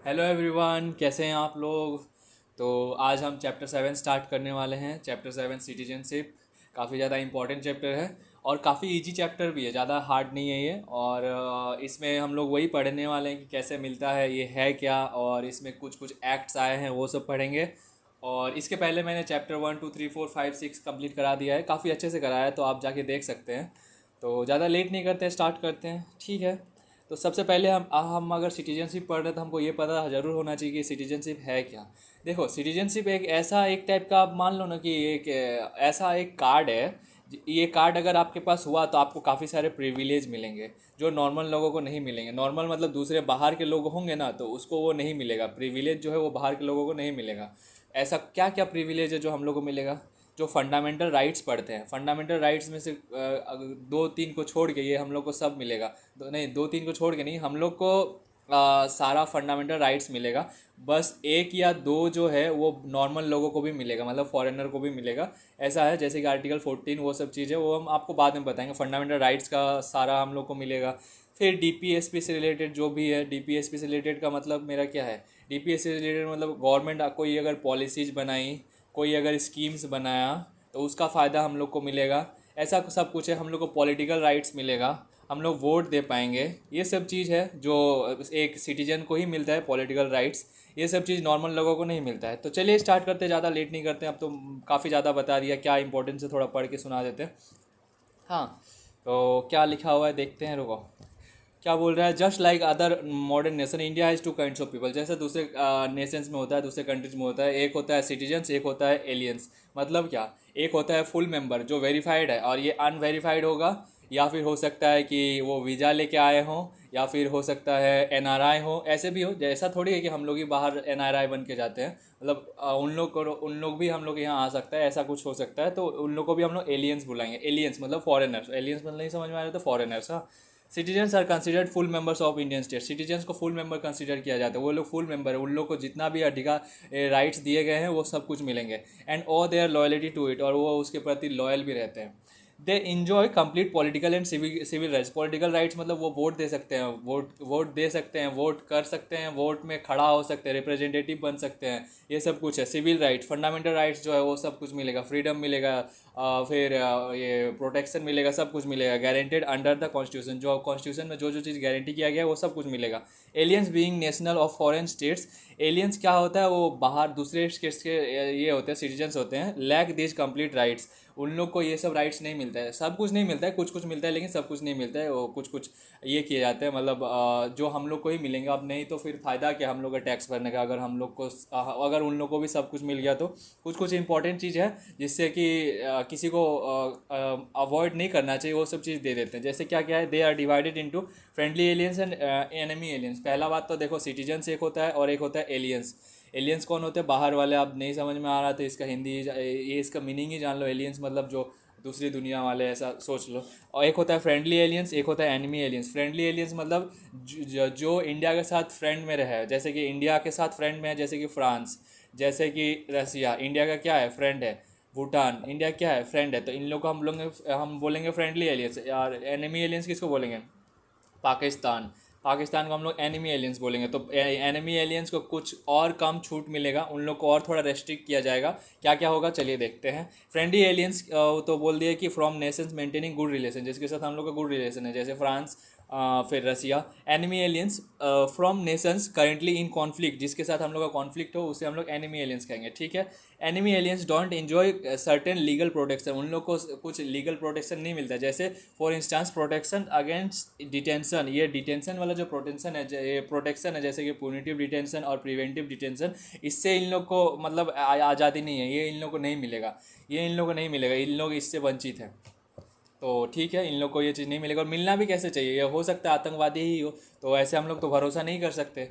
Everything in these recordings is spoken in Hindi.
हेलो एवरीवन, कैसे हैं आप लोग। तो आज हम चैप्टर 7 स्टार्ट करने वाले हैं। चैप्टर 7 सिटीजनशिप काफ़ी ज़्यादा इंपॉर्टेंट चैप्टर है और काफ़ी इजी चैप्टर भी है, ज़्यादा हार्ड नहीं है ये। और इसमें हम लोग वही पढ़ने वाले हैं कि कैसे मिलता है, ये है क्या, और इसमें कुछ कुछ एक्ट्स आए हैं वो सब पढ़ेंगे। और इसके पहले मैंने चैप्टर 1 2 3 4 5 6 कंप्लीट करा दिया है, काफ़ी अच्छे से कराया है, तो आप जाके देख सकते हैं। तो ज़्यादा लेट नहीं करते, स्टार्ट करते हैं, ठीक है। तो सबसे पहले हम अगर सिटीजनशिप पढ़ रहे हैं तो हमको ये पता ज़रूर होना चाहिए कि सिटीजनशिप है क्या। देखो, सिटीजनशिप एक ऐसा एक टाइप का, आप मान लो ना कि एक ऐसा एक कार्ड है। ये कार्ड अगर आपके पास हुआ तो आपको काफ़ी सारे प्रिविलेज मिलेंगे जो नॉर्मल लोगों को नहीं मिलेंगे। नॉर्मल मतलब दूसरे बाहर के लोग होंगे ना, तो उसको वो नहीं मिलेगा। प्रिविलेज जो है वो बाहर के लोगों को नहीं मिलेगा। ऐसा क्या क्या प्रिविलेज है जो हम लोग को मिलेगा? जो फंडामेंटल राइट्स पढ़ते हैं, फंडामेंटल राइट्स में से दो तीन को छोड़ के ये हम लोग को सब मिलेगा। नहीं, दो तीन को छोड़ के नहीं, हम लोग को सारा फंडामेंटल राइट्स मिलेगा। बस एक या दो जो है वो नॉर्मल लोगों को भी मिलेगा, मतलब फॉरेनर को भी मिलेगा। ऐसा है, जैसे कि आर्टिकल 14 वो सब चीज़ें वो हम आपको बाद में बताएंगे। फंडामेंटल राइट्स का सारा हम लोग को मिलेगा। फिर डीपीएसपी से रिलेटेड जो भी है, डीपीएसपी से रिलेटेड का मतलब मेरा क्या है, डीपीएसपी से रिलेटेड मतलब गवर्नमेंट कोई अगर पॉलिसीज बनाई, कोई अगर स्कीम्स बनाया, तो उसका फ़ायदा हम लोग को मिलेगा। ऐसा सब कुछ है। हम लोग को पॉलिटिकल राइट्स मिलेगा, हम लोग वोट दे पाएंगे। ये सब चीज़ है जो एक सिटीजन को ही मिलता है, पॉलिटिकल राइट्स। ये सब चीज़ नॉर्मल लोगों को नहीं मिलता है। तो चलिए स्टार्ट करते हैं, ज़्यादा लेट नहीं करते हैं। अब तो काफ़ी ज़्यादा बता दिया, क्या इंपॉर्टेंस है थोड़ा पढ़ के सुना देते हैं। हाँ, तो क्या लिखा हुआ है देखते हैं, रुको। क्या बोल रहा है? Just like other modern nation, India has two kinds of people. जैसे दूसरे नेशंस में होता है, दूसरे कंट्रीज में होता है, एक होता है सिटीजन्स, एक होता है एलियंस। मतलब क्या? एक होता है फुल मेंबर जो वेरीफाइड है, और ये अनवेरीफाइड होगा। या फिर हो सकता है कि वो वीज़ा लेके आए हों, या फिर हो सकता है एनआरआई हो। ऐसे भी हो, जैसा थोड़ी है कि हम लोग ही बाहर एनआरआई बन के जाते हैं। मतलब उन लोग भी हम लोग यहाँ आ सकता है, ऐसा कुछ हो सकता है। तो उन लोग को भी हम लोग एलियंस बुलाएंगे। एलियंस मतलब फॉरेनर्स, एलियंस मतलब नहीं समझ में आ रहा, तो फॉरेनर्स। हाँ, citizens are considered full members of Indian state. Citizens को फुल मेंबर कंसिडर किया जाता है, वो लोग फुल मेंबर है। उन लोग को जितना भी अधिकार राइट्स दिए गए हैं वो सब कुछ मिलेंगे। And all their loyalty to it, और वो उसके प्रति लॉयल भी रहते हैं। They enjoy complete political and civil rights. Political rights मतलब वो वोट दे सकते हैं, वोट दे सकते हैं, वोट कर सकते हैं, वोट में खड़ा हो सकते हैं, रिप्रेजेंटेटिव बन सकते हैं। ये सब कुछ है। सिविल राइट्स, फंडामेंटल राइट्स जो है वो सब कुछ मिलेगा। फ्रीडम मिलेगा, फिर ये प्रोटेक्शन मिलेगा, सब कुछ मिलेगा। गारंटेड अंडर द कॉन्स्टिट्यूशन, जो कॉन्स्टिट्यूशन में जो जो चीज़ गारंटी किया गया है वो सब कुछ मिलेगा। Aliens being national of foreign states. Aliens क्या होता है? वो बाहर दूसरे स्टेट्स के ये होते हैं, सिटीजन्स होते हैं। लैक दिस कंप्लीट राइट्स, उन लोग को ये सब राइट्स नहीं मिलता है। सब कुछ नहीं मिलता है, कुछ कुछ मिलता है, लेकिन सब कुछ नहीं मिलता है। वो कुछ कुछ ये किए जाते हैं, मतलब जो हम लोग को ही मिलेंगे। अब नहीं तो फिर फ़ायदा क्या हम लोग का टैक्स भरने का, अगर हम लोग को अगर उन लोग को भी सब कुछ मिल गया तो। कुछ कुछ इंपॉर्टेंट चीज़ है जिससे कि किसी को अवॉइड नहीं करना चाहिए, वो सब चीज़ दे देते हैं। जैसे क्या क्या है, they are divided into friendly aliens and enemy aliens. पहला बात तो देखो, सिटीजन्स एक होता है और एक होता है एलियंस। एलियंस कौन होते हैं? बाहर वाले। आप नहीं समझ में आ रहा तो इसका हिंदी ये इसका मीनिंग ही जान लो। एलियंस मतलब जो दूसरी दुनिया वाले, ऐसा सोच लो। और एक होता है फ्रेंडली एलियंस, एक होता है एनिमी एलियंस। फ्रेंडली एलियंस मतलब जो इंडिया के साथ फ्रेंड में रहे, जैसे कि इंडिया के साथ फ्रेंड में है, जैसे कि फ्रांस, जैसे कि रसिया इंडिया का क्या है? फ्रेंड है। भूटान इंडिया क्या है? फ्रेंड है। तो इन लोग को हम बोलेंगे फ्रेंडली एलियंस। यार एनिमी एलियंस किसको बोलेंगे? पाकिस्तान। पाकिस्तान को हम लोग एनिमी एलियंस बोलेंगे। तो एनिमी एलियंस को कुछ और कम छूट मिलेगा, उन लोग को और थोड़ा रेस्ट्रिक्ट किया जाएगा। क्या क्या होगा चलिए देखते हैं। फ्रेंडली एलियंस तो बोल दिया कि from Nations maintaining good relation, जिसके साथ हम लोग का गुड रिलेशन है, जैसे फ्रांस, फिर Russia. Enemy aliens from nations currently in conflict, जिसके साथ हम लोग का कॉन्फ्लिक्ट हो उसे हम लोग एनिमी एलियंस कहेंगे, ठीक है। Enemy aliens don't enjoy certain legal protection, उन लोग को कुछ लीगल प्रोटेक्शन नहीं मिलता। जैसे for instance protection against detention, ये डिटेंशन वाला जो प्रोटेक्शन है, ये प्रोटेक्शन है, जैसे कि पुनिटिव डिटेंशन और प्रिवेंटिव डिटेंशन, इससे इन लोग को मतलब आज़ादी नहीं है, ये इन लोग को नहीं मिलेगा। ये इन लोग को नहीं मिलेगा, इन लोग इससे वंचित हैं। तो ठीक है, इन लोग को ये चीज़ नहीं मिलेगा। और मिलना भी कैसे चाहिए? ये हो सकता है आतंकवादी ही हो, तो ऐसे हम लोग तो भरोसा नहीं कर सकते।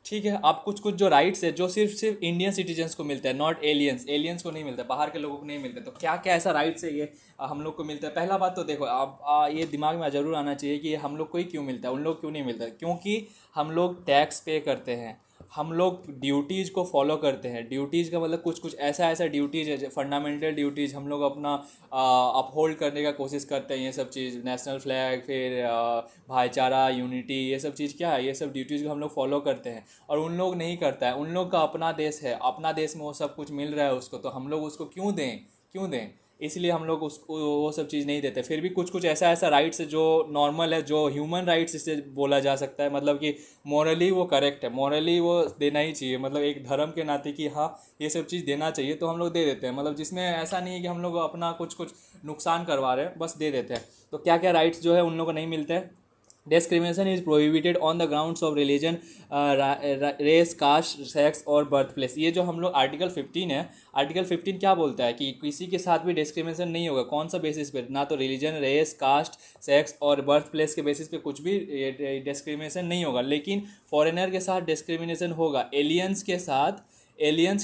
ठीक है। अब कुछ कुछ जो राइट्स है जो सिर्फ सिर्फ इंडियन सिटीजन्स को मिलता है, नॉट एलियंस। एलियंस को नहीं मिलता, बाहर के लोगों को नहीं मिलता। तो क्या क्या ऐसा राइट्स है ये हम लोग को मिलता है? पहला बात तो देखो, आप ये दिमाग में ज़रूर आना चाहिए कि ये हम लोग को ही क्यों मिलता है, उन लोग क्यों नहीं मिलता है? क्योंकि हम लोग टैक्स पे करते हैं। हम लोग ड्यूटीज़ को फॉलो करते हैं। ड्यूटीज़ का मतलब कुछ कुछ ऐसा ऐसा ड्यूटीज़ है, फंडामेंटल ड्यूटीज़ हम लोग अपना अपहोल्ड करने का कोशिश करते हैं। ये सब चीज़, नेशनल फ्लैग, फिर भाईचारा, यूनिटी, ये सब चीज़ क्या है, ये सब ड्यूटीज़ को हम लोग फॉलो करते हैं। और उन लोग नहीं करता है, उन लोग का अपना देश है, अपना देश में वो सब कुछ मिल रहा है उसको, तो हम लोग उसको क्यों दें, क्यों दें? इसलिए हम लोग उसको वो सब चीज़ नहीं देते। फिर भी कुछ कुछ ऐसा ऐसा राइट्स है जो नॉर्मल है, जो ह्यूमन राइट्स इसे बोला जा सकता है, मतलब कि मॉरली वो करेक्ट है, मॉरली वो देना ही चाहिए, मतलब एक धर्म के नाते कि हाँ ये सब चीज़ देना चाहिए, तो हम लोग दे देते हैं। मतलब जिसमें ऐसा नहीं है कि हम लोग अपना कुछ कुछ नुकसान करवा रहे हैं, बस दे देते हैं। तो क्या क्या राइट्स जो है उन लोगों को नहीं मिलते हैं। Discrimination is prohibited on the grounds of religion, race, caste, sex और बर्थ प्लेस। ये जो हम लोग आर्टिकल 15 है, आर्टिकल 15 क्या बोलता है कि किसी के साथ भी डिस्क्रिमिनेशन नहीं होगा। कौन सा बेसिस पे? ना तो रिलीजन, रेस, कास्ट, सेक्स और बर्थ प्लेस के बेसिस पे कुछ भी डिस्क्रिमिनेशन नहीं होगा। लेकिन फॉरेनर के साथ डिस्क्रिमिनेशन होगा, एलियंस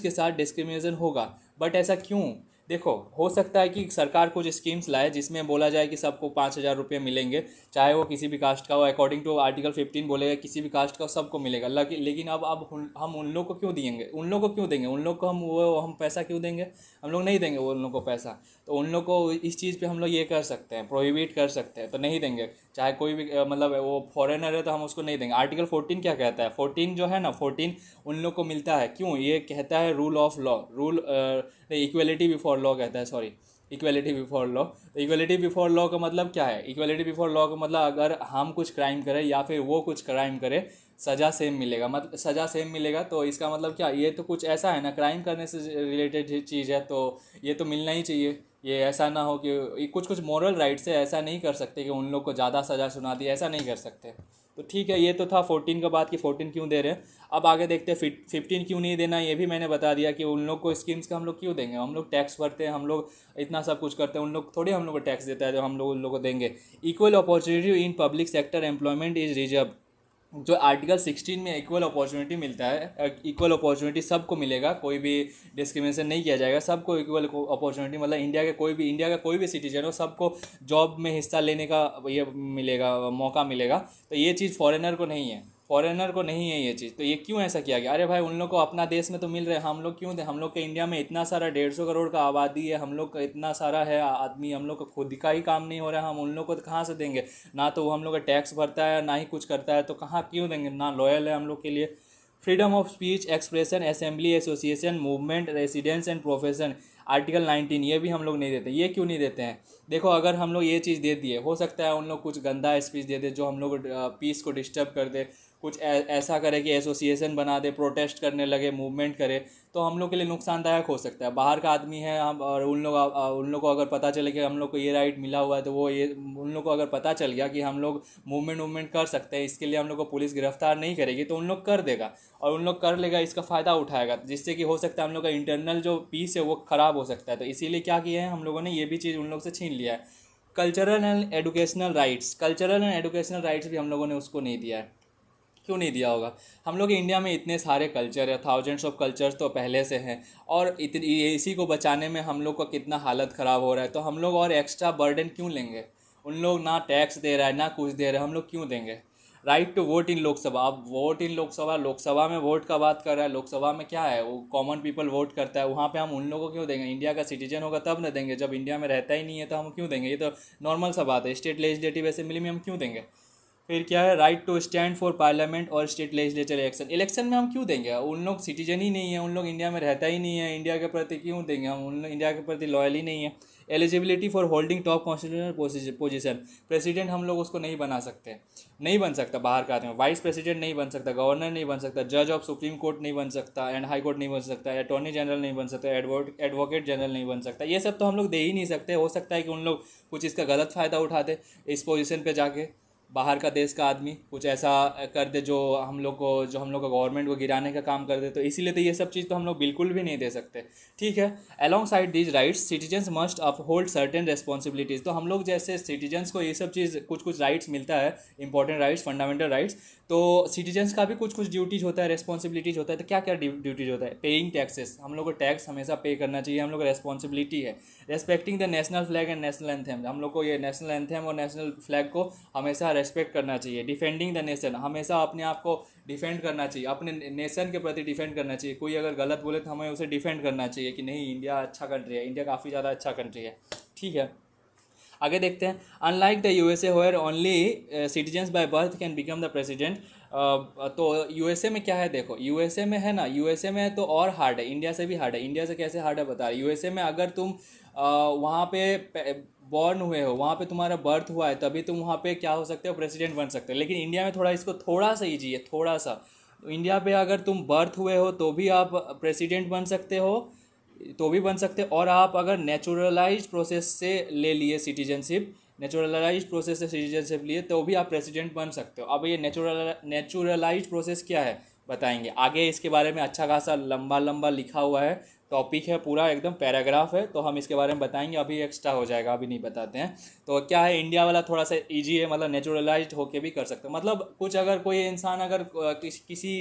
के साथ डिस्क्रिमिनेशन होगा। बट ऐसा क्यों? देखो, हो सकता है कि सरकार कुछ स्कीम्स लाए जिसमें बोला जाए कि सबको 5,000 रुपये मिलेंगे, चाहे वो किसी भी कास्ट का हो। अकॉर्डिंग टू आर्टिकल 15 बोलेगा किसी भी कास्ट का सबको मिलेगा। लेकिन अब हम उन लोग को क्यों देंगे, उन लोग को क्यों देंगे, उन लोग को हम पैसा क्यों देंगे? हम लोग नहीं देंगे वो उन लोग को पैसा। तो उन लोग को इस चीज़ पे हम लोग ये कर सकते हैं, प्रोहिबिट कर सकते हैं, तो नहीं देंगे। चाहे कोई भी मतलब वो फॉरेनर है तो हम उसको नहीं देंगे। आर्टिकल 14 क्या कहता है? 14 जो है ना, 14 उन लोग को मिलता है। क्यों? ये कहता है rule of law, equality before law कहता है, सॉरी, इक्वलिटी बिफोर लॉ। तो इक्वलिटी बिफोर लॉ का मतलब क्या है? इक्वलिटी बिफोर लॉ का मतलब अगर हम कुछ क्राइम करें या फिर वो कुछ क्राइम करे, सज़ा सेम मिलेगा। मतलब सज़ा सेम मिलेगा, तो इसका मतलब क्या? ये तो कुछ ऐसा है ना, क्राइम करने से रिलेटेड चीज़ है, तो ये तो मिलना ही चाहिए। ये ऐसा ना हो कि कुछ कुछ मॉरल राइट से ऐसा नहीं कर सकते कि उन लोग को ज़्यादा सज़ा सुना दी, ऐसा नहीं कर सकते। तो ठीक है, ये तो था 14 का बात कि 14 क्यों दे रहे हैं। अब आगे देखते हैं 15 क्यों नहीं देना। ये भी मैंने बता दिया कि उन लोग को स्कीम्स का हम लोग क्यों देंगे। हम लोग टैक्स भरते हैं, हम लोग इतना सब कुछ करते हैं, उन लोग थोड़ी हम लोग को टैक्स देता है जो हम लोग उन लोग को देंगे। Equal opportunity in public sector employment is reserve. जो आर्टिकल 16 में इक्वल अपॉर्चुनिटी मिलता है, इक्वल अपॉर्चुनिटी सबको मिलेगा, कोई भी डिस्क्रिमिनेशन नहीं किया जाएगा, सबको इक्वल अपॉर्चुनिटी, मतलब इंडिया का कोई भी सिटीजन हो, सबको जॉब में हिस्सा लेने का ये मिलेगा, मौका मिलेगा। तो ये चीज़ फॉरेनर को नहीं है, फॉरेनर को नहीं है ये चीज़। तो ये क्यों ऐसा किया गया? अरे भाई, उन लोग को अपना देश में तो मिल रहे हैं, हम लोग क्यों दें? हम लोग के इंडिया में इतना सारा 150 करोड़ का आबादी है, हम लोग का इतना सारा है आदमी, हम लोग का खुद का ही काम नहीं हो रहा है, हम उन लोग को तो कहाँ से देंगे? ना तो वो हम लोग का टैक्स भरता है, ना ही कुछ करता है, तो कहाँ क्यों देंगे? ना लॉयल है हम लोग के लिए। Freedom of speech, expression, assembly, association, movement, residence and profession, article 19, ये भी हम लोग नहीं देते। ये क्यों नहीं देते हैं? देखो, अगर हम लोग ये चीज़ दे दिए, हो सकता है उन लोग कुछ गंदा स्पीच दे दे जो हम लोग पीस को डिस्टर्ब कर दे, कुछ ऐसा करे कि एसोसिएशन बना दे, प्रोटेस्ट करने लगे, मूवमेंट करे, तो हम लोग के लिए नुकसानदायक हो सकता है। बाहर का आदमी है हम, और उन लोग को अगर पता चले कि हम लोग को ये राइट मिला हुआ है, तो वो ये उन लोग को अगर पता चल गया कि हम लोग मूवमेंट कर सकते हैं, इसके लिए हम लोग को पुलिस गिरफ्तार नहीं करेगी, तो उन लोग कर देगा, और उन लोग कर लेगा, इसका फ़ायदा उठाएगा, जिससे कि हो सकता है हम लोग का इंटरनल जो पीस है वो ख़राब हो सकता है। तो इसीलिए क्या किया है हम लोगों ने, ये भी चीज़ उन लोग से छीन लिया है। कल्चरल एंड एजुकेशनल राइट्स भी हम लोगों ने उसको नहीं दिया है। क्यों नहीं दिया होगा? हम लोग इंडिया में इतने सारे कल्चर है, थाउजेंड्स ऑफ कल्चर्स तो पहले से हैं, और इतनी इसी को बचाने में हम लोग का कितना हालत ख़राब हो रहा है, तो हम लोग और एक्स्ट्रा बर्डन क्यों लेंगे? उन लोग ना टैक्स दे रहा है, ना कुछ दे रहा है, हम लोग क्यों देंगे? Right to vote in Lok Sabha. अब वोट इन लोकसभा, लोकसभा में वोट का बात कर रहा है, लोकसभा में क्या है, वो कॉमन पीपल वोट करता है, वहाँ पे हम उन लोगों को क्यों देंगे? इंडिया का सिटीजन होगा तब ना देंगे, जब इंडिया में रहता ही नहीं है तो हम क्यों देंगे? ये तो नॉर्मल सा बात है। स्टेट लेजिस्लेटिव असेंबली में हम क्यों देंगे? फिर क्या है, right to stand for parliament और स्टेट लेजिस्लेचर इलेक्शन। इलेक्शन में हम क्यों देंगे? उन लोग सिटीजन ही नहीं है, उन लोग इंडिया में रहता ही नहीं है, इंडिया के प्रति क्यों देंगे? हम उन लोग इंडिया के प्रति लॉयल ही नहीं है। Eligibility for holding top constitutional position, president हम लोग उसको नहीं बना सकते, नहीं बन सकता बाहर का आदमी, वाइस प्रेसिडेंट नहीं बन सकता, गवर्नर नहीं बन सकता, जज ऑफ सुप्रीम कोर्ट नहीं बन सकता, एंड हाई कोर्ट नहीं बन सकता, अटॉर्नी जनरल नहीं बन सकता, एडवोकेट जनरल नहीं बन सकता। ये सब तो हम लोग दे ही नहीं सकते। हो सकता है कि उन लोग कुछ इसका गलत फ़ायदा उठा दे, इस पोजीशन पे जाके बाहर का देश का आदमी कुछ ऐसा कर दे जो हम लोग को, जो हम लोग का गवर्नमेंट को गिराने का काम कर दे। तो इसीलिए तो ये सब चीज़ तो हम लोग बिल्कुल भी नहीं दे सकते। ठीक है, along side these rights citizens must uphold certain responsibilities. तो हम लोग जैसे सिटीजन्स को ये सब चीज़ कुछ कुछ राइट्स मिलता है, इंपॉर्टेंट राइट्स, फंडामेंटल राइट्स, तो सिटीजन्स का भी कुछ कुछ ड्यूटीज़ होता है, रेस्पॉन्सिबिलिटीज़ होता है। तो क्या क्या ड्यूटीज़ होता है? पेइंग टैक्सेस, हम लोग को टैक्स हमेशा पे करना चाहिए, हम लोग का रेस्पॉन्सिबिलिटी है। Respecting the national flag and national anthem, हम लोग को ये नेशनल एंथम और नेशनल फ्लैग को हमेशा रेस्पेक्ट करना चाहिए। डिफेंडिंग द नेशन, हमेशा अपने आप को डिफेंड करना चाहिए, अपने नेशन के प्रति डिफेंड करना चाहिए। कोई अगर गलत बोले तो हमें उसे डिफेंड करना चाहिए कि नहीं, इंडिया अच्छा कंट्री है, इंडिया काफ़ी ज़्यादा अच्छा कंट्री है। ठीक है, आगे देखते हैं। Unlike the USA where only citizens by birth can become the president. तो यूएसए में क्या है, देखो यूएसए में है ना, यूएसए में तो और हार्ड है, इंडिया से भी हार्ड है। इंडिया से कैसे हार्ड है बता रहे, यूएसए में अगर तुम वहाँ पे बॉर्न हुए हो, वहाँ पे तुम्हारा बर्थ हुआ है, तभी तुम वहाँ पे क्या हो सकते हो, प्रेसिडेंट बन सकते हो। लेकिन इंडिया में थोड़ा इसको थोड़ा सा ईजी है, थोड़ा सा। तो इंडिया पे अगर तुम बर्थ हुए हो तो भी आप प्रेसिडेंट बन सकते हो, तो भी बन सकते हो। और आप अगर नेचुरलाइज प्रोसेस से ले लिए सिटीजनशिप, नेचुरलाइज प्रोसेस से सिटीजनशिप लिए, तो भी आप प्रेसिडेंट बन सकते हो। अब ये नेचुरलाइज प्रोसेस क्या है बताएंगे आगे, इसके बारे में अच्छा खासा लंबा लंबा लिखा हुआ है, टॉपिक है पूरा, एकदम पैराग्राफ है, तो हम इसके बारे में बताएंगे। अभी एक्स्ट्रा हो जाएगा, अभी नहीं बताते हैं। तो क्या है, इंडिया वाला थोड़ा सा इजी है, मतलब नेचुरलाइज्ड होके भी कर सकते हो। मतलब कुछ अगर कोई इंसान अगर किसी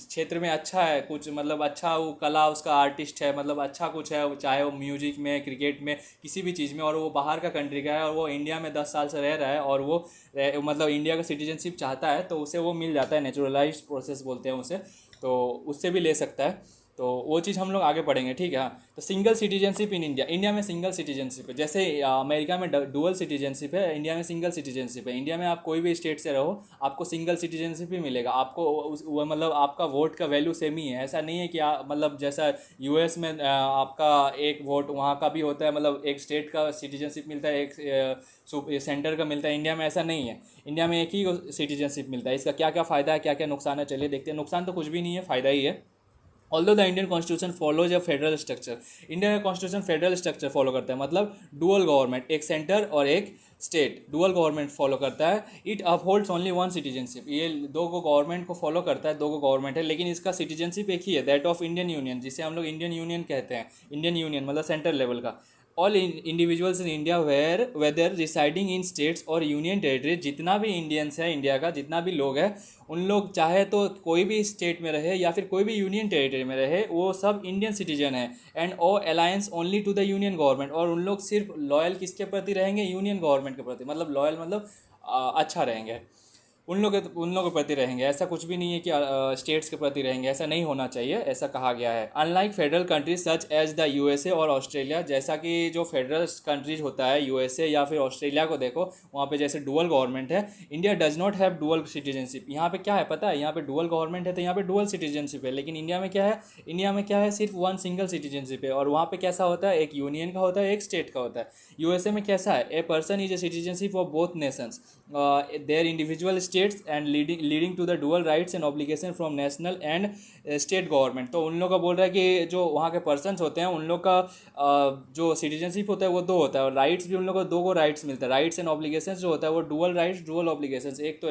क्षेत्र में अच्छा है, कुछ मतलब अच्छा वो कला उसका आर्टिस्ट है, मतलब अच्छा कुछ है, चाहे वो म्यूजिक में, क्रिकेट में, किसी भी चीज़ में, और वो बाहर का कंट्री का है और वो इंडिया में 10 साल से रह रहा है, और वो मतलब इंडिया का सिटीजनशिप चाहता है, तो उसे वो मिल जाता है, नेचुरलाइज्ड प्रोसेस बोलते हैं उसे, तो उससे भी ले सकता है। तो वो चीज़ हम लोग आगे पढ़ेंगे, ठीक है। हाँ, तो single citizenship in India, India में सिंगल सिटीजनशिप है। जैसे अमेरिका में डुअल सिटीजनशिप है, इंडिया में सिंगल सिटीजनशिप है। इंडिया में आप कोई भी स्टेट से रहो, आपको सिंगल सिटीजनशिप ही मिलेगा। आपको वो मतलब आपका वोट का वैल्यू सेम ही है। ऐसा नहीं है कि मतलब जैसा यूएस में आपका एक वोट वहाँ का भी होता है, मतलब एक स्टेट का सिटीजनशिप मिलता है, एक सेंटर का मिलता है। इंडिया में ऐसा नहीं है, इंडिया में एक ही सिटीजनशिप मिलता है। इसका क्या क्या फ़ायदा है, क्या क्या नुकसान है, चलिए देखते हैं। नुकसान तो कुछ भी नहीं है, फ़ायदा ही है। Although the Indian constitution follows a federal structure, India का कॉन्स्टिट्यूशन फेडरल स्ट्रक्चर फॉलो करता है, मतलब डुअल गवर्नमेंट, एक सेंटर और एक स्टेट, डुअल गवर्नमेंट फॉलो करता है। It upholds only one citizenship, ये दो को गवर्नमेंट को फॉलो करता है, दो को गवर्नमेंट है, लेकिन इसका सिटीजनशिप एक ही है, दैट ऑफ इंडियन यूनियन, जिसे हम लोग इंडियन यूनियन कहते हैं। इंडियन यूनियन मतलब सेंट्रल लेवल का। All individuals in India whether residing in states और यूनियन टेरिटरी, जितना भी इंडियंस है इंडिया का, जितना भी लोग हैं, उन लोग चाहे तो कोई भी स्टेट में रहे या फिर कोई भी यूनियन टेरिटरी में रहे, वो सब इंडियन सिटीजन है। And owe allegiance only to the union government, और उन लोग सिर्फ लॉयल किसके प्रति रहेंगे, यूनियन गवर्नमेंट के प्रति, मतलब लॉयल मतलब अच्छा रहेंगे, उन लोगों के प्रति रहेंगे। ऐसा कुछ भी नहीं है कि स्टेट्स के प्रति रहेंगे, ऐसा नहीं होना चाहिए, ऐसा कहा गया है। Unlike federal countries such as the USA और ऑस्ट्रेलिया, जैसा कि जो फेडरल कंट्रीज होता है यूएसए या फिर ऑस्ट्रेलिया को देखो, वहाँ पे जैसे डुअल गवर्नमेंट है। India does not have dual citizenship, यहाँ पे क्या है पता है, यहाँ पे डुअल गवर्नमेंट है तो यहाँ पे डुअल सिटीजनशिप है। लेकिन इंडिया में क्या है, इंडिया में क्या है, सिर्फ वन सिंगल सिटीजनशिप है। और वहाँ पे कैसा होता है, एक यूनियन का होता है, एक स्टेट का होता है। यूएसए में कैसा है, a person is a citizenship of both nations, their individual states and leading to the dual rights and obligation from national and state government. तो उन लोग का बोल रहा है कि जो वहाँ के पर्सनस होते हैं, उन लोग का जो सिटीजनशिप होता है वो दो होता है, और राइट्स भी उन लोग को दो को राइट्स मिलता है। राइट्स एंड ऑब्लिगेशन जो होता है वो डुअल राइट्स डुअल ऑब्लिगेशन, एक तो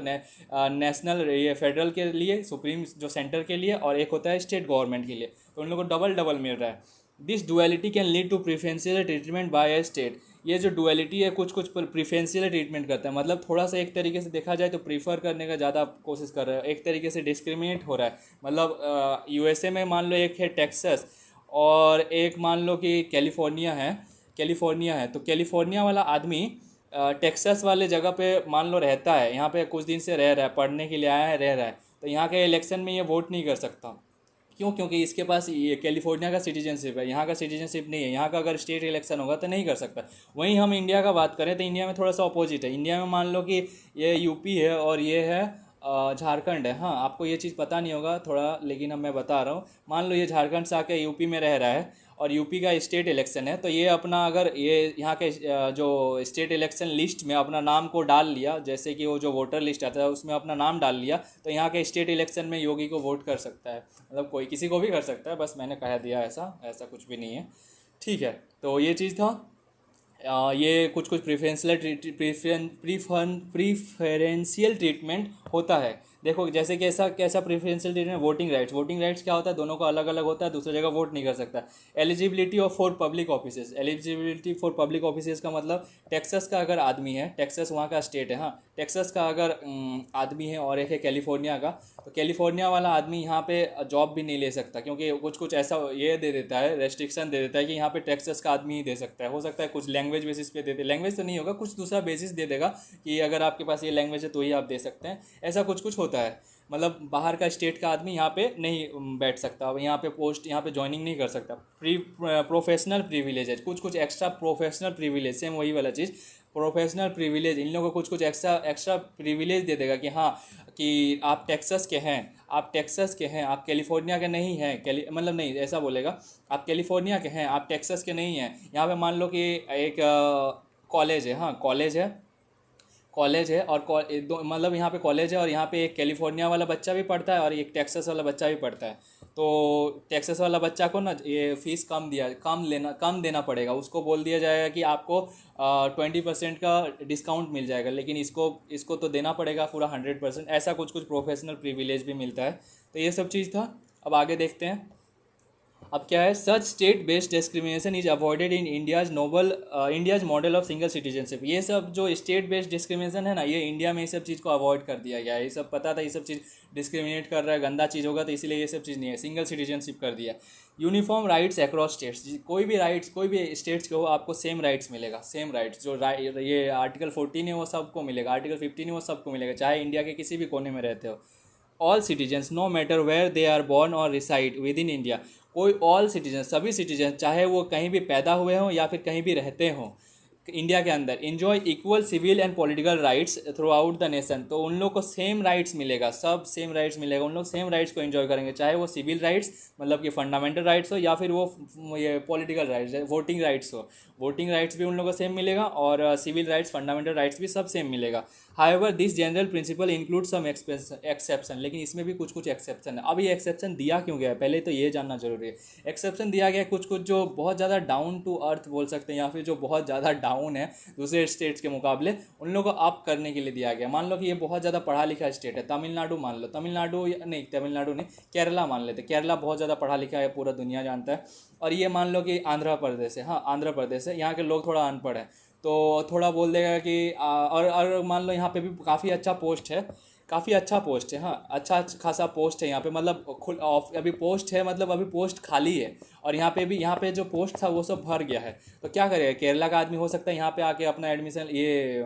नेशनल ये फेडरल के लिए, सुप्रीम जो सेंटर के लिए, और एक होता है स्टेट गवर्नमेंट के लिए। तो उन लोग को डबल डबल मिल रहा है। This duality can lead to preferential treatment by a state, ये जो डुअलिटी है कुछ कुछ प्रिफरेंशियल ट्रीटमेंट करता है, मतलब थोड़ा सा एक तरीके से देखा जाए तो प्रीफर करने का ज़्यादा कोशिश कर रहा है, एक तरीके से डिस्क्रिमिनेट हो रहा है। मतलब यूएसए में मान लो एक है टेक्सास, और एक मान लो कि कैलिफोर्निया है, तो कैलिफोर्निया वाला आदमी टेक्सास वाले जगह पे मान लो रहता है, यहाँ पे कुछ दिन से रह रहा है, पढ़ने के लिए आया है, रह रहा है, तो यहाँ के इलेक्शन में ये वोट नहीं कर सकता। क्यों, क्योंकि इसके पास ये कैलिफोर्निया का सिटीजनशिप है, यहाँ का सिटीजनशिप नहीं है। यहाँ का अगर स्टेट इलेक्शन होगा तो नहीं कर सकता। वहीं हम इंडिया का बात करें तो इंडिया में थोड़ा सा अपोजिट है। इंडिया में मान लो कि ये यूपी है और ये है झारखंड है। हाँ, आपको ये चीज़ पता नहीं होगा थोड़ा, लेकिन अब मैं बता रहा हूँ। मान लो ये झारखंड से आके यूपी में रह रहा है, और यूपी का स्टेट इलेक्शन है, तो ये अपना अगर ये यहाँ के जो स्टेट इलेक्शन लिस्ट में अपना नाम को डाल लिया, जैसे कि वो जो वोटर लिस्ट आता है उसमें अपना नाम डाल लिया, तो यहाँ के स्टेट इलेक्शन में योगी को वोट कर सकता है। मतलब कोई किसी को भी कर सकता है, बस मैंने कह दिया, ऐसा ऐसा कुछ भी नहीं है, ठीक है। तो ये चीज़ था। ये कुछ कुछ प्रीफरेंशियल ट्रीटमेंट होता है। देखो जैसे कैसा कैसा प्रीफरेंशियल ट्रीटमेंट, वोटिंग राइट्स क्या होता है, दोनों का अलग अलग होता है, दूसरी जगह वोट नहीं कर सकता। Eligibility of for public offices, eligibility for public offices का मतलब टेक्सास का अगर आदमी है, टेक्सास वहाँ का स्टेट है, हाँ, टेक्सास का अगर आदमी है और एक है कैलिफोर्निया का, तो कैलिफोर्निया वाला आदमी यहाँ पे जॉब भी नहीं ले सकता, क्योंकि कुछ कुछ ऐसा ये दे देता है, रेस्ट्रिक्शन दे देता है कि यहाँ पे टेक्सास का आदमी ही दे सकता है। हो सकता है कुछ लैंग्वेज बेसिस पे दे दे, लैंग्वेज तो नहीं होगा, कुछ दूसरा बेसिस दे देगा कि अगर आपके पास ये लैंग्वेज है तो ही आप दे सकते हैं। ऐसा कुछ कुछ होता है, मतलब बाहर का स्टेट का आदमी यहाँ पे नहीं बैठ सकता, यहाँ पे पोस्ट, यहाँ पे ज्वाइनिंग नहीं कर सकता। प्रोफेशनल प्रिविलेज है, कुछ कुछ एक्स्ट्रा प्रोफेशनल प्रिविलेज, सेम वही वाला चीज़, प्रोफेशनल प्रिविलेज इन लोगों को कुछ कुछ एक्स्ट्रा एक्स्ट्रा प्रिविलेज दे देगा कि हाँ, कि आप टेक्सास के हैं, आप टेक्सास के हैं, आप कैलिफोर्निया के नहीं हैं, मतलब नहीं ऐसा बोलेगा, आप कैलिफोर्निया के हैं, आप टेक्सास के नहीं हैं। यहाँ पे मान लो कि एक कॉलेज है, हाँ कॉलेज है और दो, मतलब यहाँ पे कॉलेज है और यहाँ पे एक कैलिफोर्निया वाला बच्चा भी पढ़ता है और एक टेक्सास वाला बच्चा भी पढ़ता है। तो टेक्सास वाला बच्चा को ना ये फीस कम देना पड़ेगा, उसको बोल दिया जाएगा कि आपको 20% का डिस्काउंट मिल जाएगा, लेकिन इसको इसको तो देना पड़ेगा पूरा 100%। ऐसा कुछ कुछ प्रोफेशनल प्रिविलेज भी मिलता है। तो ये सब चीज़ था। अब आगे देखते हैं। अब क्या है, such state based discrimination is avoided in India's model of single citizenship. ये सब जो स्टेट बेस्ड डिस्क्रिमिनेशन है ना, ये इंडिया में ये सब चीज़ को अवॉइड कर दिया गया है। ये सब पता था, ये सब चीज़ डिस्क्रिमिनेट कर रहा है, गंदा चीज़ होगा, तो इसलिए ये सब चीज़ नहीं है, सिंगल सिटीजनशिप कर दिया। यूनिफॉर्म राइट्स अक्रॉस स्टेट्स, कोई भी राइट्स कोई भी स्टेट्स के हो, आपको सेम राइट्स मिलेगा, सेम राइट्स जो ये आर्टिकल 14 है वो सबको मिलेगा, आर्टिकल 15 है वो सबको मिलेगा, चाहे इंडिया के किसी भी कोने में रहते हो। All citizens no matter where they are born और रिसाइड विद इन इंडिया, कोई ऑल सिटीजन, सभी सिटीजन, चाहे वो कहीं भी पैदा हुए हों या फिर कहीं भी रहते हों इंडिया के अंदर, enjoy equal civil and political rights throughout the nation. तो उन लोग को सेम राइट्स मिलेगा, सब सेम राइट्स मिलेगा, उन लोग सेम राइट्स को एंजॉय करेंगे, चाहे वो सिविल राइट्स मतलब कि फंडामेंटल राइट्स हो या फिर वो ये पॉलिटिकल राइट्स, वोटिंग राइट्स हो, वोटिंग राइट्स भी उन लोगों को सेम मिलेगा और सिविल राइट्स, फंडामेंटल राइट्स भी सब सेम मिलेगा। However this general principle include some exception, लेकिन इसमें भी कुछ कुछ एक्सेप्शन है। अब ये एक्सेप्शन दिया क्यों गया है, पहले तो ये जानना जरूरी है। एक्सेप्शन दिया गया है कुछ कुछ जो बहुत ज़्यादा डाउन टू अर्थ बोल सकते हैं, या फिर जो बहुत ज़्यादा डाउन है दूसरे स्टेट्स के मुकाबले, उन लोगों को अप करने के लिए दिया गया। मान लो कि ये बहुत ज़्यादा पढ़ा लिखा स्टेट है, तमिलनाडु मान लो, तमिलनाडु नहीं, केरला मान लेते, केरला बहुत ज़्यादा पढ़ा लिखा है, पूरा दुनिया जानता है। और ये मान लो कि आंध्र प्रदेश है, हाँ आंध्र प्रदेश है, यहाँ के लोग थोड़ा अनपढ़ हैं, तो थोड़ा बोल देगा कि और मान लो यहाँ पे भी काफ़ी अच्छा पोस्ट है, काफ़ी अच्छा पोस्ट है, हाँ अच्छा खासा पोस्ट है यहाँ पे, मतलब अभी पोस्ट है, मतलब अभी पोस्ट खाली है, और यहाँ पे जो पोस्ट था वो सब भर गया है। तो क्या करेगा, केरला का आदमी हो सकता है यहाँ पे आके अपना एडमिशन ये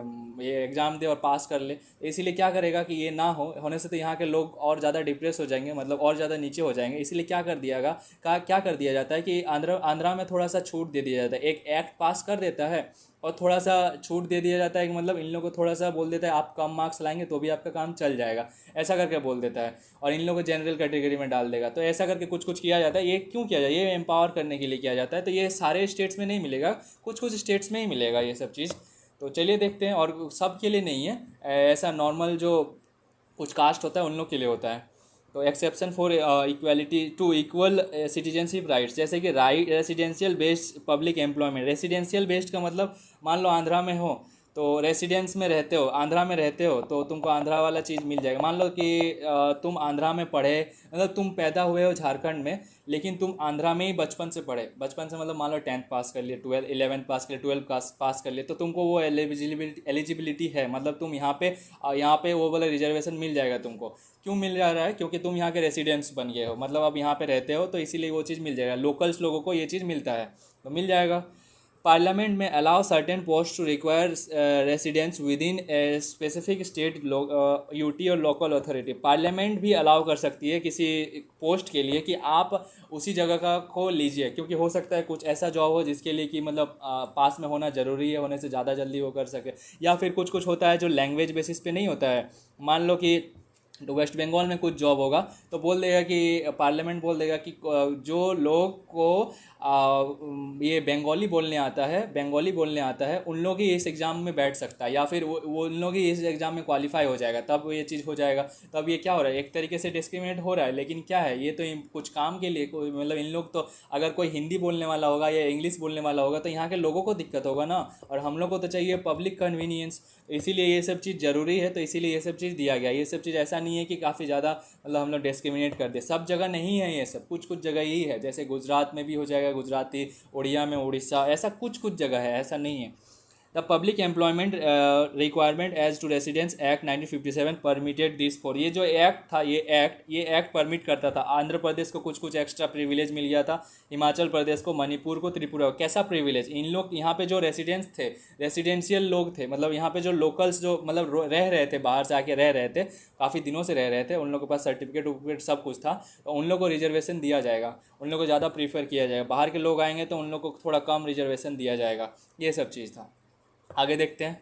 एग्ज़ाम दे और पास कर ले, तो इसीलिए क्या करेगा कि ये ना होने से तो यहाँ के लोग और ज़्यादा डिप्रेस हो जाएंगे, मतलब और ज़्यादा नीचे हो जाएंगे। इसीलिए क्या कर दिया जाता है कि आंध्रा में थोड़ा सा छूट दे दिया जाता है, एक एक्ट पास कर देता है और थोड़ा सा छूट दे दिया जाता है कि मतलब इन लोगों को थोड़ा सा बोल देता है आप कम मार्क्स लाएंगे तो भी आपका काम चल जाएगा, ऐसा करके बोल देता है, और इन लोगों को जनरल कैटेगरी में डाल देगा। तो ऐसा करके कुछ कुछ किया जाता है। ये क्यों किया जाए, ये एम्पावर करने के लिए किया जाता है। तो ये सारे स्टेट्स में नहीं मिलेगा, कुछ कुछ स्टेट्स में ही मिलेगा ये सब चीज़। तो चलिए देखते हैं, और सब के लिए नहीं है ऐसा, नॉर्मल जो कुछ कास्ट होता है उन लोग के लिए होता है। तो exception for equality to equal citizenship rights, जैसे कि right residential based public employment. Residential based का मतलब मान लो आंध्रा में हो तो रेसिडेंस में रहते हो, आंध्रा में रहते हो, तो तुमको आंध्रा वाला चीज़ मिल जाएगा। मान लो कि तुम आंध्रा में पढ़े, मतलब तुम पैदा हुए हो झारखंड में, लेकिन तुम आंध्रा में ही बचपन से पढ़े, बचपन से मतलब मान लो 10th पास कर लिए, 11th पास कर लिए, 12th पास कर लिए, तो तुमको वो एलिजिबिलिटी है, मतलब तुम यहाँ पे वो वाला रिजर्वेशन मिल जाएगा तुमको। क्यों मिल जा रहा है, क्योंकि तुम यहाँ के रेसिडेंट्स बन गए हो, मतलब अब यहाँ पे रहते हो, तो इसीलिए वो चीज़ मिल जाएगा। लोकल्स लोगों को ये चीज़ मिलता है तो मिल जाएगा। Parliament may allow certain post to require residents within a specific state UT और लोकल अथॉरिटी। पार्लियामेंट भी अलाउ कर सकती है किसी पोस्ट के लिए कि आप उसी जगह का को लीजिए, क्योंकि हो सकता है कुछ ऐसा जॉब हो जिसके लिए कि मतलब पास में होना ज़रूरी है, होने से ज़्यादा जल्दी वो कर सके, या फिर कुछ कुछ होता है जो लैंग्वेज बेसिस पे नहीं होता है। मान लो कि तो वेस्ट बंगाल में कुछ जॉब होगा तो बोल देगा कि पार्लियामेंट बोल देगा कि जो लोग को ये बंगाली बोलने आता है उन लोग ही इस एग्ज़ाम में बैठ सकता है, या फिर वो उन लोग ही इस एग्ज़ाम में क्वालिफाई हो जाएगा, तब ये चीज़ हो जाएगा। तब ये क्या हो रहा है, एक तरीके से डिस्क्रिमिनेट हो रहा है, लेकिन क्या है, ये तो कुछ काम के लिए कोई, मतलब इन लोग तो अगर कोई हिंदी बोलने वाला होगा या इंग्लिश बोलने वाला होगा तो यहाँ के लोगों को दिक्कत होगा ना, और हम लोग को तो चाहिए पब्लिक कन्वीनियंस, इसीलिए ये सब चीज़ ज़रूरी है, तो इसीलिए ये सब चीज़ दिया गया। ये सब चीज़ ऐसा नहीं है कि काफ़ी ज़्यादा मतलब हम लोग डिस्क्रिमिनेट कर दे, सब जगह नहीं है ये सब, कुछ कुछ जगह ही है, जैसे गुजरात में भी हो जाएगा गुजराती, उड़िया में उड़ीसा, ऐसा कुछ कुछ जगह है, ऐसा नहीं है। The public employment requirement as to residence act 1957 permitted this for, ये जो एक्ट था, ये एक्ट परमिट करता था। आंध्र प्रदेश को कुछ कुछ एक्स्ट्रा प्रिविलेज मिल गया था, हिमाचल प्रदेश को, मणिपुर को, त्रिपुरा को। कैसा प्रिविलेज? इन लोग यहाँ पे जो रेसिडेंट्स थे, रेसिडेंशियल लोग थे, मतलब यहाँ पे जो लोकल्स जो मतलब रह रहे थे, बाहर से आके रह रहे थे, काफ़ी दिनों से रह रहे थे, उन लोगों के पास सर्टिफिकेट वर्टिफिकेट सब कुछ था, तो उन लोगों को रिजर्वेशन दिया जाएगा, उन लोगों को ज़्यादा प्रीफर किया जाएगा। बाहर के लोग आएंगे तो उन लोगों को थोड़ा कम रिजर्वेशन दिया जाएगा, ये सब चीज़ था। आगे देखते हैं।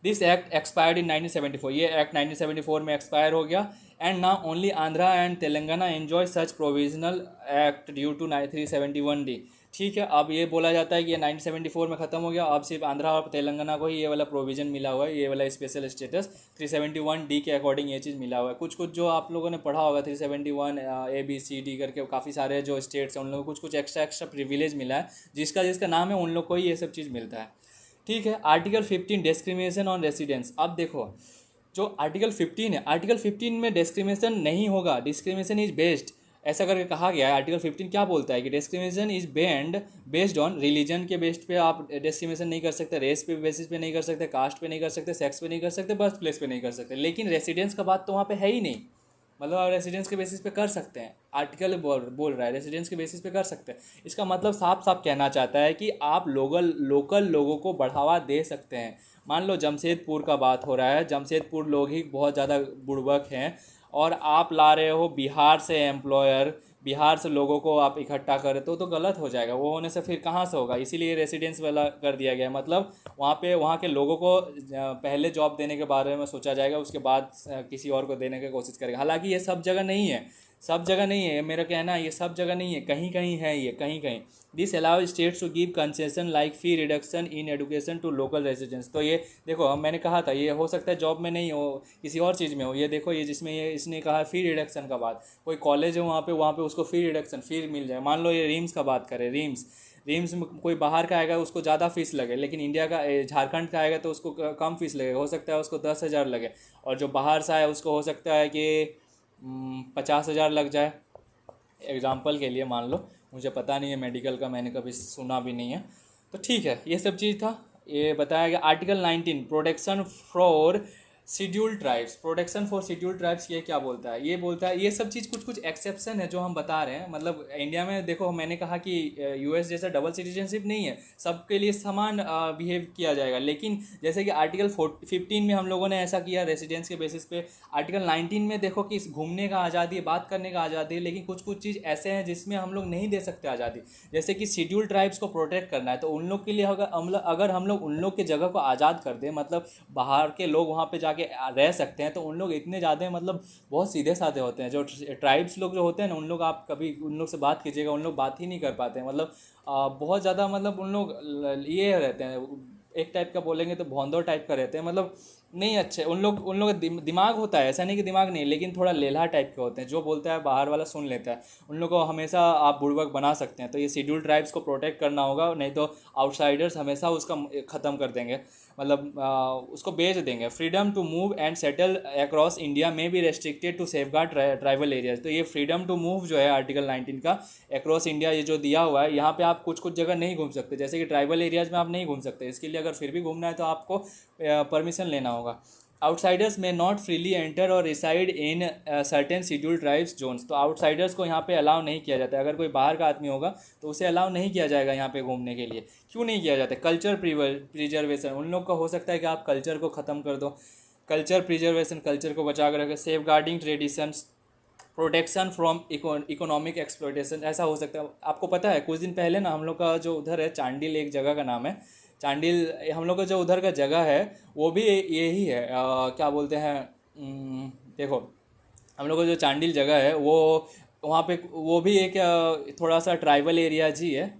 दिस एक्ट एक्सपायर्ड इन 1974, ये एक्ट 1974 में एक्सपायर हो गया। And now only Andhra and Telangana enjoy such provisional act due to 371D। ठीक है, अब ये बोला जाता है कि ये 1974 में ख़त्म हो गया, अब सिर्फ आंध्रा और तेलंगाना को ही ये वाला प्रोविज़न मिला हुआ है, ये वाला स्पेशल स्टेटस 371D के अकॉर्डिंग ये चीज़ मिला हुआ है। कुछ कुछ जो आप लोगों ने पढ़ा होगा 371 ABCD करके काफ़ी सारे जो स्टेट्स हैं उन लोगों को कुछ कुछ एक्स्ट्रा एक्स्ट्रा प्रिविलेज मिला है, जिसका जिसका नाम है उन लोग को ही ये सब चीज़ मिलता है। ठीक है, आर्टिकल 15 डिस्क्रिमिनेशन ऑन रेसिडेंस। अब देखो जो आर्टिकल 15 है, आर्टिकल 15 में डिस्क्रिमिनेशन नहीं होगा, डिस्क्रिमिनेशन इज बेस्ड, ऐसा करके कहा गया है। आर्टिकल 15 क्या बोलता है कि discrimination is based on religion के बेस्ड पे आप डिस्क्रिमिनेशन नहीं कर सकते, रेस पे बेसिस पे नहीं कर सकते, कास्ट पे नहीं कर सकते, सेक्स पे नहीं कर सकते, बर्थ प्लेस पे नहीं कर सकते। लेकिन रेसिडेंस का बात तो वहाँ पे है ही नहीं, मतलब आप रेसिडेंस के बेसिस पे कर सकते हैं। आर्टिकल बोल रहा है रेसिडेंस के बेसिस पे कर सकते हैं। इसका मतलब साफ साफ कहना चाहता है कि आप लोकल लोगों को बढ़ावा दे सकते हैं। मान लो जमशेदपुर का बात हो रहा है, जमशेदपुर लोग ही बहुत ज़्यादा बुड़बक हैं, और आप ला रहे हो बिहार से एम्प्लॉयर, बिहार से लोगों को आप इकट्ठा करें तो गलत हो जाएगा। वो होने से फिर कहाँ से होगा, इसीलिए रेसिडेंस वाला कर दिया गया। मतलब वहाँ के लोगों को पहले जॉब देने के बारे में सोचा जाएगा, उसके बाद किसी और को देने की कोशिश करेगा। हालांकि ये सब जगह नहीं है, सब जगह नहीं है, मेरा कहना है ये सब जगह नहीं है, कहीं कहीं है, ये कहीं कहीं। This allow states to give concession like fee reduction in education to local residents. तो ये देखो, मैंने कहा था ये हो सकता है जॉब में नहीं हो, किसी और चीज़ में हो। ये देखो, ये जिसमें ये इसने कहा फी रिडक्शन का बात, कोई कॉलेज है वहाँ पे उसको फी रिडक्शन फी मिल जाए। मान लो ये रीम्स का बात करें, रीम्स में कोई बाहर का आएगा उसको ज़्यादा फीस लगे, लेकिन इंडिया का झारखंड का आएगा तो उसको कम फीस लगे, हो सकता है उसको 10,000 लगे, और जो बाहर से आए उसको हो सकता है कि 50,000 लग जाए। एग्जाम्पल के लिए मान लो, मुझे पता नहीं है मेडिकल का, मैंने कभी सुना भी नहीं है। तो ठीक है, ये सब चीज़ था, ये बताया गया। Article 19 protection for scheduled tribes, protection for scheduled tribes, ये क्या बोलता है? ये बोलता है, ये सब चीज़ कुछ कुछ एक्सेप्शन है जो हम बता रहे हैं। मतलब इंडिया में देखो, मैंने कहा कि यूएस जैसा डबल सिटीजनशिप नहीं है, सबके लिए समान बिहेव किया जाएगा। लेकिन जैसे कि आर्टिकल 15 में हम लोगों ने ऐसा किया रेसिडेंस के बेसिस पे, आर्टिकल 19 में देखो कि घूमने का आज़ादी है, बात करने का आज़ादी है, लेकिन कुछ कुछ चीज़ ऐसे हैं जिसमें हम लोग नहीं दे सकते आज़ादी। जैसे कि शेड्यूल्ड ट्राइब्स को प्रोटेक्ट करना है, तो उन लोग के लिए अगर हम लोग उन लोग की जगह को आज़ाद कर दें, मतलब बाहर के लोग वहाँ पे जाके रह सकते हैं, तो उन लोग इतने ज़्यादा मतलब बहुत सीधे साधे होते हैं। जो ट्राइब्स लोग जो होते हैं ना, उन लोग, आप कभी उन लोग से बात कीजिएगा, उन लोग बात ही नहीं कर पाते हैं। मतलब बहुत ज़्यादा, मतलब उन लोग ये रहते हैं, एक टाइप का बोलेंगे तो भौंदो टाइप का रहते हैं, मतलब नहीं अच्छे। उन लोग का दिमाग होता है, ऐसा नहीं कि दिमाग नहीं, लेकिन थोड़ा लेल्हा टाइप के होते हैं, जो बोलता है बाहर वाला सुन लेता है। उन लोग को हमेशा आप बुड़बक बना सकते हैं। तो ये शेड्यूल ट्राइब्स को प्रोटेक्ट करना होगा, नहीं तो आउटसाइडर्स हमेशा उसका ख़त्म कर देंगे, मतलब उसको बेच देंगे। Freedom to move and settle across India में भी restricted to safeguard tribal areas. तो ये फ्रीडम टू मूव जो है आर्टिकल 19 का, अक्रॉस इंडिया ये जो दिया हुआ है, यहाँ पे आप कुछ कुछ जगह नहीं घूम सकते, जैसे कि ट्राइबल एरियाज में आप नहीं घूम सकते। इसके लिए अगर फिर भी घूमना है तो आपको परमिशन लेना होगा। Outsiders may not freely enter और reside in certain scheduled tribes zones. तो आउटसाइडर्स को यहाँ पे अलाउ नहीं किया जाता है। अगर कोई बाहर का आदमी होगा तो उसे अलाउ नहीं किया जाएगा यहाँ पे घूमने के लिए। क्यों नहीं किया जाता? कल्चर प्रिजर्वेशन, उन लोग का हो सकता है कि आप कल्चर को ख़त्म कर दो। कल्चर प्रिजर्वेशन, कल्चर को बचा कर रखें। Safeguarding traditions, protection from economic exploitation, ऐसा हो सकता है। आपको पता है कुछ दिन पहले ना, हम लोग का जो उधर है चांडिल, एक जगह का नाम है चांडिल, हम लोग का जो उधर का जगह है वो भी यही है, क्या बोलते हैं, देखो हम लोग का जो चांडिल जगह है वो, वहाँ पे वो भी एक थोड़ा सा ट्राइबल एरिया जी है।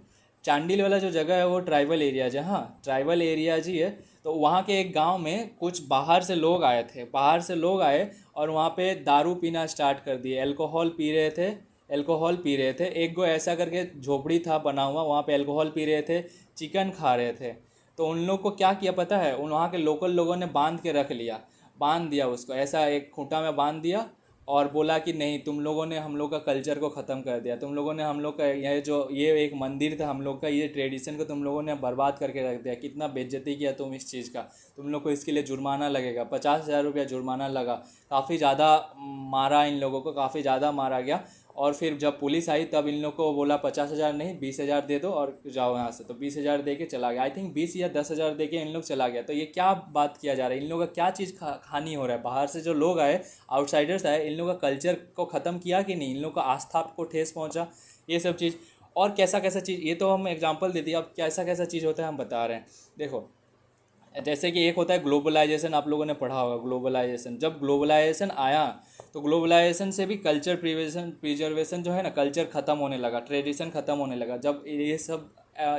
चांडिल वाला जो जगह है वो ट्राइबल एरिया जी, हाँ ट्राइबल एरिया जी है। तो वहाँ के एक गांव में कुछ बाहर से लोग आए थे, बाहर से लोग आए और वहाँ पे दारू पीना स्टार्ट कर दिए, अल्कोहल पी रहे थे, अल्कोहल पी रहे थे। एक गो ऐसा करके झोपड़ी था बना हुआ, वहाँ पे अल्कोहल पी रहे थे, चिकन खा रहे थे। तो उन लोग को क्या किया पता है, उन वहाँ के लोकल लोगों ने बांध के रख लिया, बांध दिया उसको, ऐसा एक खूंटा में बांध दिया और बोला कि नहीं, तुम लोगों ने हम लोग का कल्चर को ख़त्म कर दिया, तुम लोगों ने हम लोग का ये एक मंदिर था हम लोग का, ये ट्रेडिशन को तुम लोगों ने बर्बाद करके रख दिया, कितना बेइज्जती किया तुम इस चीज़ का, तुम लोग को इसके लिए जुर्माना लगेगा। 50,000 रुपया जुर्माना लगा। काफ़ी ज़्यादा मारा इन लोगों को, काफ़ी ज़्यादा मारा गया। और फिर जब पुलिस आई तब इन लोग को बोला 50,000 नहीं 20,000 दे दो और जाओ यहाँ से। तो 20,000 दे के चला गया। आई थिंक 20 या 10,000 दे के इन लोग चला गया। तो ये क्या बात किया जा रहा है, इन लोगों का क्या चीज़ हानि हो रहा है? बाहर से जो लोग आए, आउटसाइडर्स आए, इन लोगों का कल्चर को ख़त्म किया कि नहीं, इन लोगों का आस्था को ठेस पहुँचा, ये सब चीज़। और कैसा कैसा चीज़, ये तो हम एग्जाम्पल दे दिए, अब कैसा कैसा चीज़ होता है हम बता रहे हैं। देखो, जैसे कि एक होता है ग्लोबलाइजेशन, आप लोगों ने पढ़ा होगा ग्लोबलाइजेशन। जब ग्लोबलाइजेशन आया तो ग्लोबलाइजेशन से भी कल्चर प्रिजर्वेशन जो है ना, कल्चर ख़त्म होने लगा, ट्रेडिशन ख़त्म होने लगा। जब ये सब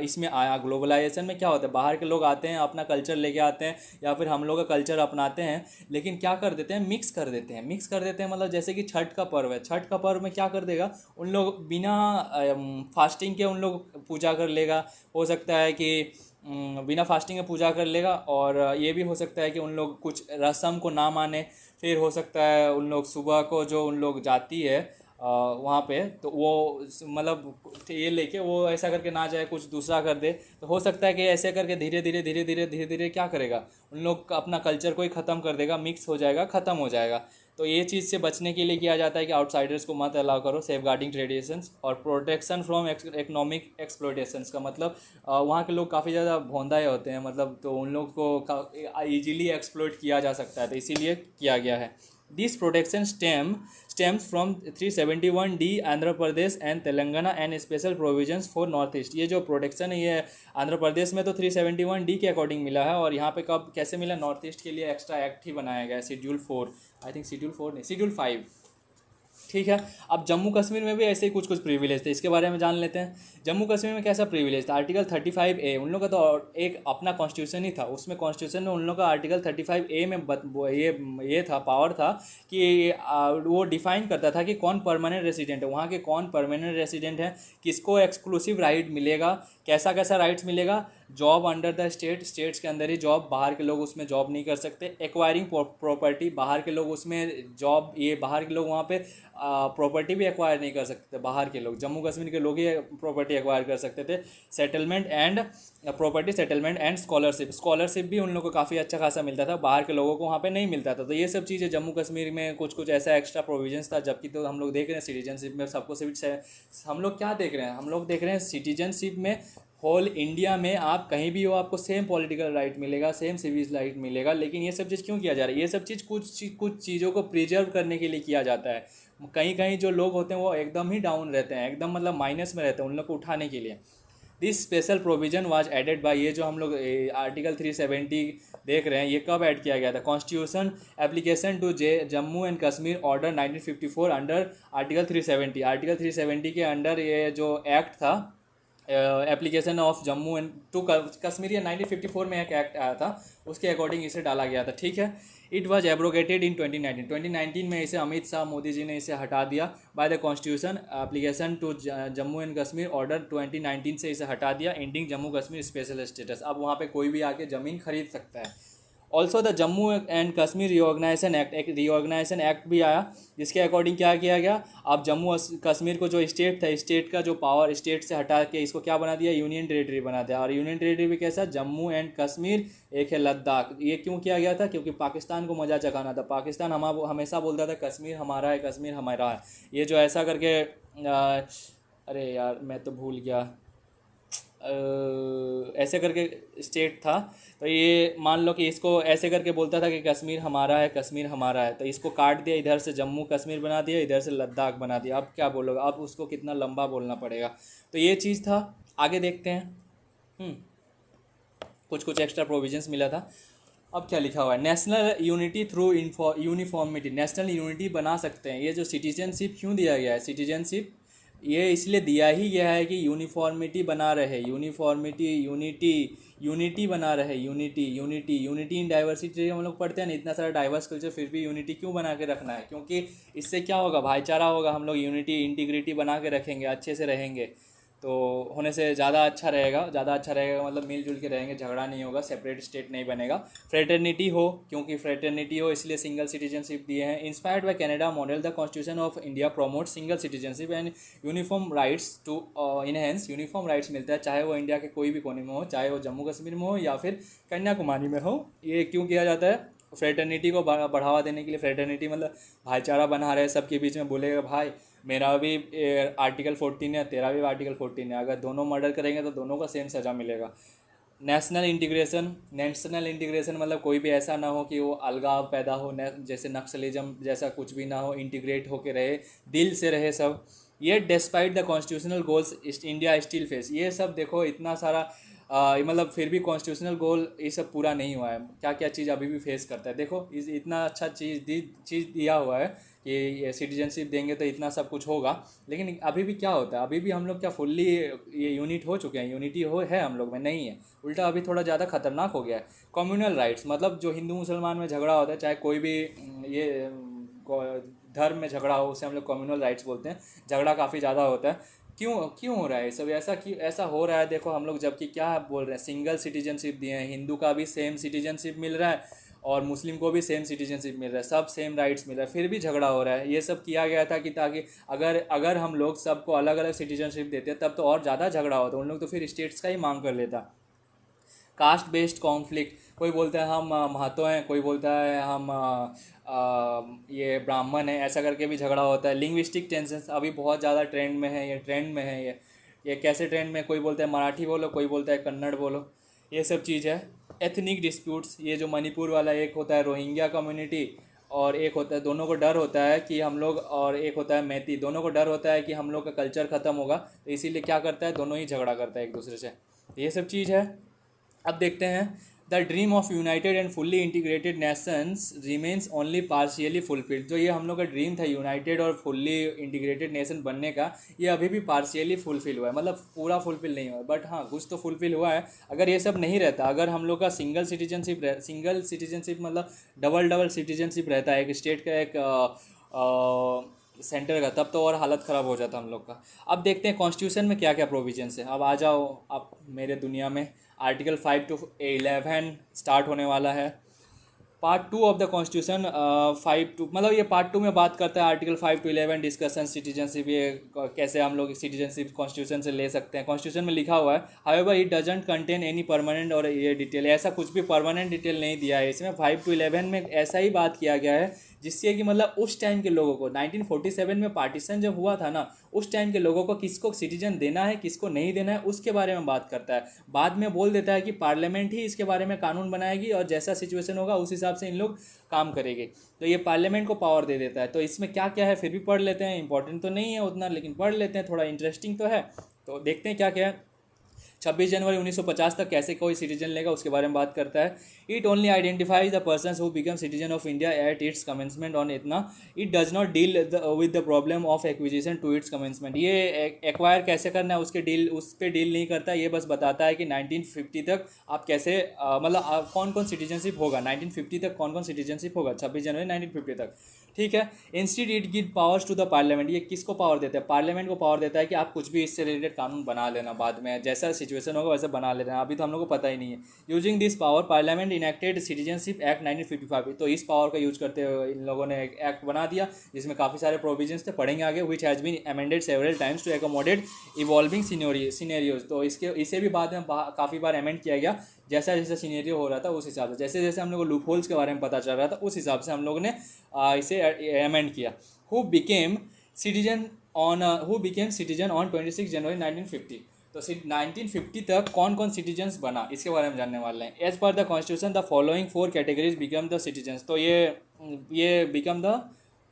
इसमें आया, ग्लोबलाइजेशन में क्या होता है, बाहर के लोग आते हैं, अपना कल्चर लेके आते हैं, या फिर हम लोग का कल्चर अपनाते हैं, लेकिन क्या कर देते हैं, मिक्स कर देते हैं। मिक्स कर देते हैं मतलब जैसे कि छठ का पर्व है, छठ का पर्व में क्या कर देगा, उन लोग बिना फास्टिंग के उन लोग पूजा कर लेगा। हो सकता है कि बिना फास्टिंग के पूजा कर लेगा। और ये भी हो सकता है कि उन लोग कुछ रस्म को ना माने। फिर हो सकता है उन लोग सुबह को जो उन लोग जाती है वहाँ पे, तो वो मतलब ये लेके वो ऐसा करके ना जाए, कुछ दूसरा कर दे। तो हो सकता है कि ऐसे करके धीरे धीरे धीरे धीरे धीरे धीरे क्या करेगा, उन लोग अपना कल्चर को ही ख़त्म कर देगा, मिक्स हो जाएगा, ख़त्म हो जाएगा। तो ये चीज़ से बचने के लिए किया जाता है कि आउटसाइडर्स को मत अलाउ करो, सेफ गार्डिंग ट्रेडिशंस और प्रोटेक्शन फ्रॉम इकोनॉमिक एक्सप्लोटेशंस का मतलब वहाँ के लोग काफ़ी ज़्यादा भोंदाए होते हैं, मतलब तो उन लोग को ईजिली एक्सप्लोइट किया जा सकता है, तो इसीलिए किया गया है। This protection stems from 371D Andhra Pradesh and Telangana and special provisions for north east. ये जो प्रोटेक्शन है ये आंध्र प्रदेश में तो 371D के अकॉर्डिंग मिला है, और यहाँ पे कब कैसे मिला, नॉर्थ ईस्ट के लिए एक्स्ट्रा एक्ट ही बनाया गया है, शेड्यूल 4, आई थिंक शेड्यूल 4 नहीं, शेड्यूल 5। ठीक है। अब जम्मू कश्मीर में भी ऐसे ही कुछ कुछ प्रिविलेज थे, इसके बारे में जान लेते हैं। जम्मू कश्मीर में कैसा प्रिविलेज था, आर्टिकल 35A, उन लोग का तो एक अपना कॉन्स्टिट्यूशन ही था, उसमें कॉन्स्टिट्यूशन में उन लोग का आर्टिकल 35A में ये था, पावर था कि वो डिफाइन करता था कि कौन परमानेंट रेसिडेंट है, वहाँ के कौन परमानेंट रेसिडेंट है, किसको एक्सक्लूसिव राइट मिलेगा, कैसा कैसा राइट्स मिलेगा। जॉब अंडर द स्टेट्स के अंदर ही जॉब, बाहर के लोग उसमें जॉब नहीं कर सकते। एक्वायरिंग प्रॉपर्टी, बाहर के लोग उसमें जॉब, ये बाहर के लोग वहाँ पे प्रॉपर्टी भी एक्वायर नहीं कर सकते, बाहर के लोग, जम्मू कश्मीर के लोग ही प्रॉपर्टी एक्वायर कर सकते थे। Settlement and property settlement and scholarship भी उन लोगों को काफ़ी अच्छा खासा मिलता था, बाहर के लोगों को वहाँ पे नहीं मिलता था। तो ये सब चीज़ें जम्मू कश्मीर में कुछ कुछ ऐसा एक्स्ट्रा प्रोविजंस था। जबकि तो हम लोग देख रहे हैं सिटीजनशिप में सबको हम लोग क्या देख रहे हैं, हम लोग देख रहे हैं सिटीजनशिप में होल इंडिया में आप कहीं भी हो आपको सेम पॉलिटिकल राइट मिलेगा, सेम सिविल राइट मिलेगा। लेकिन ये सब चीज़ क्यों किया जा रहा है, ये सब चीज़ कुछ चीज़ों को प्रिजर्व करने के लिए किया जाता है। कहीं कहीं जो लोग होते हैं वो एकदम ही डाउन रहते हैं, एकदम मतलब माइनस में रहते हैं, उन लोग को उठाने के लिए this special provision was added by, ये जो हम लोग आर्टिकल 370 देख रहे हैं, ये कब ऐड किया गया था, constitution application to Jammu and Kashmir order 1954 under article 370। Article 370 के अंडर ये जो एक्ट था, application of Jammu and to Kashmir, ये 1954 में एक एक्ट आया था, उसके अकॉर्डिंग इसे डाला गया था। ठीक है। इट वाज एब्रोगेटेड इन 2019 में इसे अमित शाह मोदी जी ने इसे हटा दिया by the constitution application to Jammu and Kashmir order 2019 से इसे हटा दिया, ending Jammu Kashmir special status. अब वहाँ पे कोई भी आके ज़मीन खरीद सकता है। Also the Jammu and Kashmir reorganisation act, एक रिओर्गनाइजेशन एक्ट भी आया, जिसके अकॉर्डिंग क्या किया गया, अब जम्मू कश्मीर को जो स्टेट था, स्टेट का जो पावर स्टेट से हटा के इसको क्या बना दिया, यूनियन टेरेटरी बना दिया। और यूनियन टेरेटरी भी कैसा, जम्मू एंड कश्मीर, एक है लद्दाख। ये क्यों किया गया था, क्योंकि पाकिस्तान को मजा चखाना था। पाकिस्तान हमेशा बोलता था कश्मीर हमारा है, कश्मीर हमारा है। ये जो ऐसा करके अरे यार मैं तो भूल गया, ऐसे करके स्टेट था। तो ये मान लो कि इसको ऐसे करके बोलता था कि कश्मीर हमारा है, कश्मीर हमारा है। तो इसको काट दिया, इधर से जम्मू कश्मीर बना दिया, इधर से लद्दाख बना दिया। अब क्या बोलोगे, अब उसको कितना लंबा बोलना पड़ेगा। तो ये चीज़ था। आगे देखते हैं। कुछ कुछ एक्स्ट्रा प्रोविजंस मिला था। अब क्या लिखा हुआ है, national unity through uniformity, national unity बना सकते हैं। ये जो सिटीजनशिप क्यों दिया गया है, सिटीजनशिप ये इसलिए दिया ही गया है कि यूनिफॉर्मिटी बना रहे, यूनिटी बना रहे, यूनिटी इन डाइवर्सिटी। हम लोग पढ़ते हैं ना, इतना सारा डाइवर्स कल्चर फिर भी यूनिटी क्यों बना के रखना है, क्योंकि इससे क्या होगा, भाईचारा होगा। हम लोग यूनिटी इंटीग्रिटी बना के रखेंगे, अच्छे से रहेंगे। तो होने से ज़्यादा अच्छा रहेगा, ज़्यादा अच्छा रहेगा मतलब मिलजुल के रहेंगे, झगड़ा नहीं होगा, सेपरेट स्टेट नहीं बनेगा। फ्रेटर्निटी हो, क्योंकि फ्रेटर्निटी हो इसलिए सिंगल सिटीजनशिप दिए हैं। Inspired by Canada model the constitution of India promote single citizenship and uniform rights to enhance uniform rights मिलता है, चाहे वो इंडिया के कोई भी कोने में हो, चाहे वो जम्मू कश्मीर में हो या फिर कन्याकुमारी में हो। ये क्यों किया जाता है? फ्रेटर्निटी को बढ़ावा देने के लिए। फ्रेटर्निटी मतलब भाईचारा बना रहे सबके बीच में, बोलेगा भाई मेरा भी आर्टिकल 14 है, तेरा भी आर्टिकल 14 है, अगर दोनों मर्डर करेंगे तो दोनों का सेम सज़ा मिलेगा। नेशनल इंटीग्रेशन, नेशनल इंटीग्रेशन मतलब कोई भी ऐसा ना हो कि वो अलगाव पैदा हो, जैसे नक्सलिज्म जैसा कुछ भी ना हो, इंटीग्रेट होके रहे, दिल से रहे सब। ये despite the constitutional goals India still face, ये सब देखो इतना सारा मतलब फिर भी कॉन्स्टिट्यूशनल गोल ये सब पूरा नहीं हुआ है, क्या क्या चीज़ अभी भी फेस करता है। देखो इस इतना अच्छा चीज़ दिया हुआ है कि ये सिटीजनशिप देंगे तो इतना सब कुछ होगा, लेकिन अभी भी क्या होता है, अभी भी हम लोग क्या फुल्ली ये यूनिट हो चुके हैं? यूनिटी हो है हम लोग में? नहीं है, उल्टा अभी थोड़ा ज़्यादा खतरनाक हो गया है। कम्युनल राइट्स मतलब जो हिंदू मुसलमान में झगड़ा होता है, चाहे कोई भी ये धर्म में झगड़ा हो, उसे हम लोग कम्युनल राइट्स बोलते हैं। झगड़ा काफ़ी ज़्यादा होता है। क्यों क्यों हो रहा है ये सब? ऐसा क्यों ऐसा हो रहा है? देखो हम लोग जबकि क्या बोल रहे हैं, सिंगल सिटीजनशिप दिए हैं, हिंदू का भी सेम सिटीजनशिप मिल रहा है और मुस्लिम को भी सेम सिटीजनशिप मिल रहा है, सब सेम राइट्स मिल रहा है, फिर भी झगड़ा हो रहा है। ये सब किया गया था कि ताकि अगर अगर हम लोग सबको अलग अलग सिटीजनशिप देते तब तो और ज़्यादा झगड़ा होता, उन लोग तो फिर स्टेट्स का ही मांग कर लेता। कास्ट बेस्ड कॉन्फ्लिक्ट, कोई बोलता है हम महतो हैं, कोई बोलता है हम ये ब्राह्मण है, ऐसा करके भी झगड़ा होता है। लिंग्विस्टिक टेंशन्स अभी बहुत ज़्यादा ट्रेंड में है, ये ट्रेंड में है ये कैसे ट्रेंड में? कोई बोलता है मराठी बोलो, कोई बोलता है कन्नड़ बोलो, ये सब चीज़ है। एथनिक डिस्प्यूट्स, ये जो मणिपुर वाला, एक होता है रोहिंग्या कम्युनिटी और एक होता है, दोनों को डर होता है कि हम लोग, और एक होता है मैती, दोनों को डर होता है कि हम लोग का कल्चर ख़त्म होगा, तो इसीलिए क्या करता है, दोनों ही झगड़ा करता है एक दूसरे से। तो ये सब चीज़ है। अब देखते हैं, the dream of United and fully integrated Nations remains only partially fulfilled. जो ये हम लोग का ड्रीम था यूनाइटेड और फुल्ली इंटीग्रेटेड नेशन बनने का, ये अभी भी पार्शियली फुलफिल हुआ है, मतलब पूरा फुलफिल नहीं हुआ है, बट हाँ कुछ तो फुलफिल हुआ है। अगर ये सब नहीं रहता, अगर हम लोग का सिंगल सिटीजनशिप मतलब डबल डबल सिटीजनशिप रहता है, एक स्टेट का एक सेंटर का, तब तो और हालत ख़राब हो जाता हम लोग का। अब देखते हैं कॉन्स्टिट्यूशन में क्या क्या प्रोविजंस है। अब आ जाओ आप मेरे दुनिया में। आर्टिकल 5 to 11 स्टार्ट होने वाला है। Part 2 of the constitution 5 to मतलब ये पार्ट 2 में बात करता है आर्टिकल 5 to 11 डिस्कशन सिटीजनशिप, ये कैसे हम लोग सिटीजनशिप कॉन्स्टिट्यूशन से ले सकते हैं। कॉन्स्टिट्यूशन में लिखा हुआ है, however it doesn't contain any permanent और ये डिटेल, ऐसा कुछ भी परमानेंट डिटेल नहीं दिया है इसमें। 5 to 11 में ऐसा ही बात किया गया है जिससे कि मतलब उस टाइम के लोगों को, 1947 में पार्टीशन जब हुआ था ना, उस टाइम के लोगों को किसको सिटीजन देना है किसको नहीं देना है उसके बारे में बात करता है। बाद में बोल देता है कि पार्लियामेंट ही इसके बारे में कानून बनाएगी और जैसा सिचुएशन होगा उस हिसाब से इन लोग काम करेंगे। तो ये पार्लियामेंट को पावर दे देता है। तो इसमें क्या क्या है फिर भी पढ़ लेते हैं, इंपॉर्टेंट तो नहीं है उतना लेकिन पढ़ लेते हैं, थोड़ा इंटरेस्टिंग तो है। तो देखते हैं क्या क्या है। 26 जनवरी 1950 तक कैसे कोई सिटीजन लेगा उसके बारे में बात करता है। It only identifies the person who become citizen of India at its commencement on इतना। It does not deal with the problem of acquisition to its commencement. ये एक्वायर कैसे करना है उसके डील, उस पर डील नहीं करता। ये बस बताता है कि 1950 तक आप कैसे मतलब कौन कौन सिटीजनशिप होगा, 1950 तक कौन कौन सिटीजनशिप होगा, 26 जनवरी 1950 तक। ठीक है। Instead it give powers to the parliament. ये किसको पावर देता है? पार्लियामेंट को पावर देता है कि आप कुछ भी इससे रिलेटेड कानून बना लेना, बाद में जैसा सिचुएशन होगा वैसे बना लेना, अभी तो हम लोग को पता ही नहीं है। Using this power parliament enacted citizenship act 1955। तो इस पावर का यूज करते हुए इन लोगों ने एक एक्ट बना दिया जिसमें काफ़ी सारे प्रोविजंस थे, पढ़ेंगे आगे। Which has been amended several times to accommodate evolving scenarios. तो इसे भी बाद में काफ़ी बार अमेंड किया गया, जैसा जैसा सीनेरियो हो रहा था उस हिसाब से, जैसे जैसे हम लोग को लूप होल्स के बारे में पता चल रहा था उस हिसाब से हम लोगों ने इसे अमेंड किया। हु बिकेम सिटीजन ऑन 26 जनवरी 1950। तो 1950 तक कौन कौन सिटीजन्स बना इसके बारे में जानने वाले हैं। As per the constitution the following 4 categories become the citizens. तो ये become the